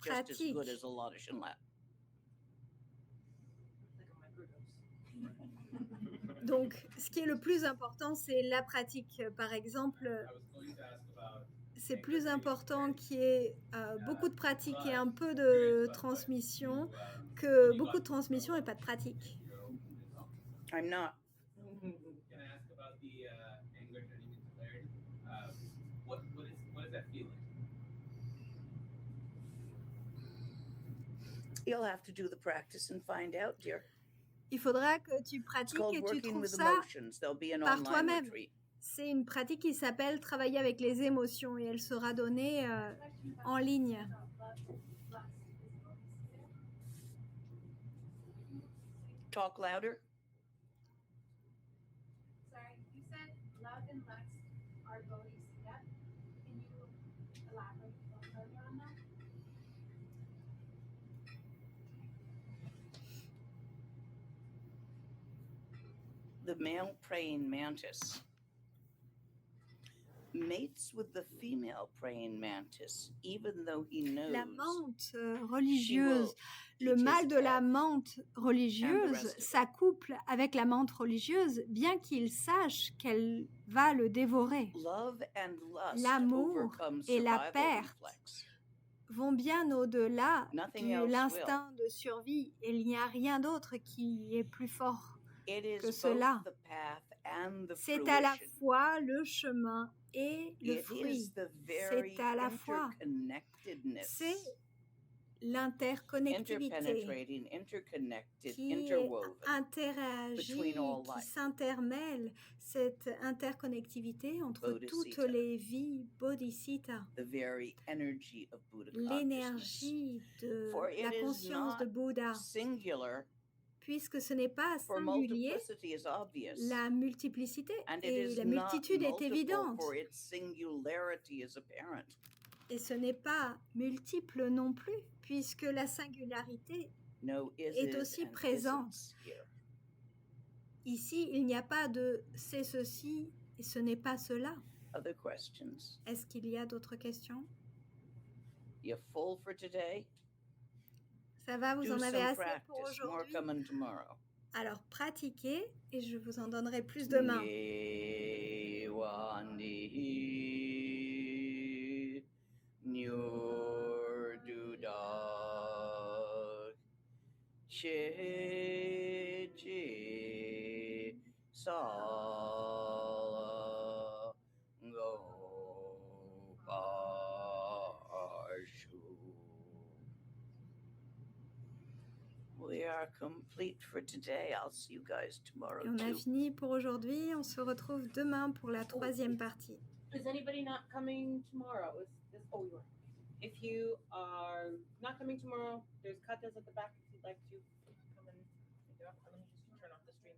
Speaker 2: pratique. Donc, ce qui est le plus important, c'est la pratique. Par exemple, c'est plus important qu'il y ait beaucoup de pratique et un peu de transmission que beaucoup de transmission et pas de pratique.
Speaker 1: I'm not.
Speaker 4: Can I ask about the anger turning into clarity? What is that feeling?
Speaker 1: You'll have to do the practice and find out, dear.
Speaker 2: Il faudra que tu pratiques et tu trouves ça par toi-même. C'est une pratique qui s'appelle travailler avec les émotions et elle sera donnée en ligne.
Speaker 1: Talk louder.
Speaker 6: Sorry, you said love and lust are bodhisattva. Can you elaborate a little further on that?
Speaker 1: The male praying mantis mates with the female praying mantis, even though he knows.
Speaker 2: La menthe religieuse, le mâle de la menthe religieuse s'accouple avec la menthe religieuse, bien qu'il sache qu'elle va le dévorer. L'amour et la perte vont bien au-delà de l'instinct de survie. Il n'y a rien d'autre qui est plus fort que cela. C'est à la fois le chemin et le fruit. C'est à la fois. C'est l'interconnectivité qui interagit, qui s'intermêle, cette interconnectivité entre toutes les vies bodhisattva, l'énergie de la conscience de Bouddha. Puisque ce n'est pas singulier, la multiplicité et la multitude est évidente. Et ce n'est pas multiple non plus, puisque la singularité est aussi présente. Ici, il n'y a pas de « c'est ceci » et ce n'est pas cela. Est-ce qu'il y a d'autres questions? Ça va, vous en avez assez pour
Speaker 1: More
Speaker 2: aujourd'hui?
Speaker 1: coming tomorrow.
Speaker 2: Alors, pratiquez et je vous en donnerai plus demain.
Speaker 1: We are complete for today. I'll see you guys tomorrow
Speaker 2: Et on a
Speaker 1: too.
Speaker 2: fini pour aujourd'hui. On se retrouve demain pour la troisième partie.
Speaker 3: Is anybody not coming tomorrow? You are. If you are not coming tomorrow, there's cocktails at the back if you'd like to come and pick it up. Let me just turn off the stream.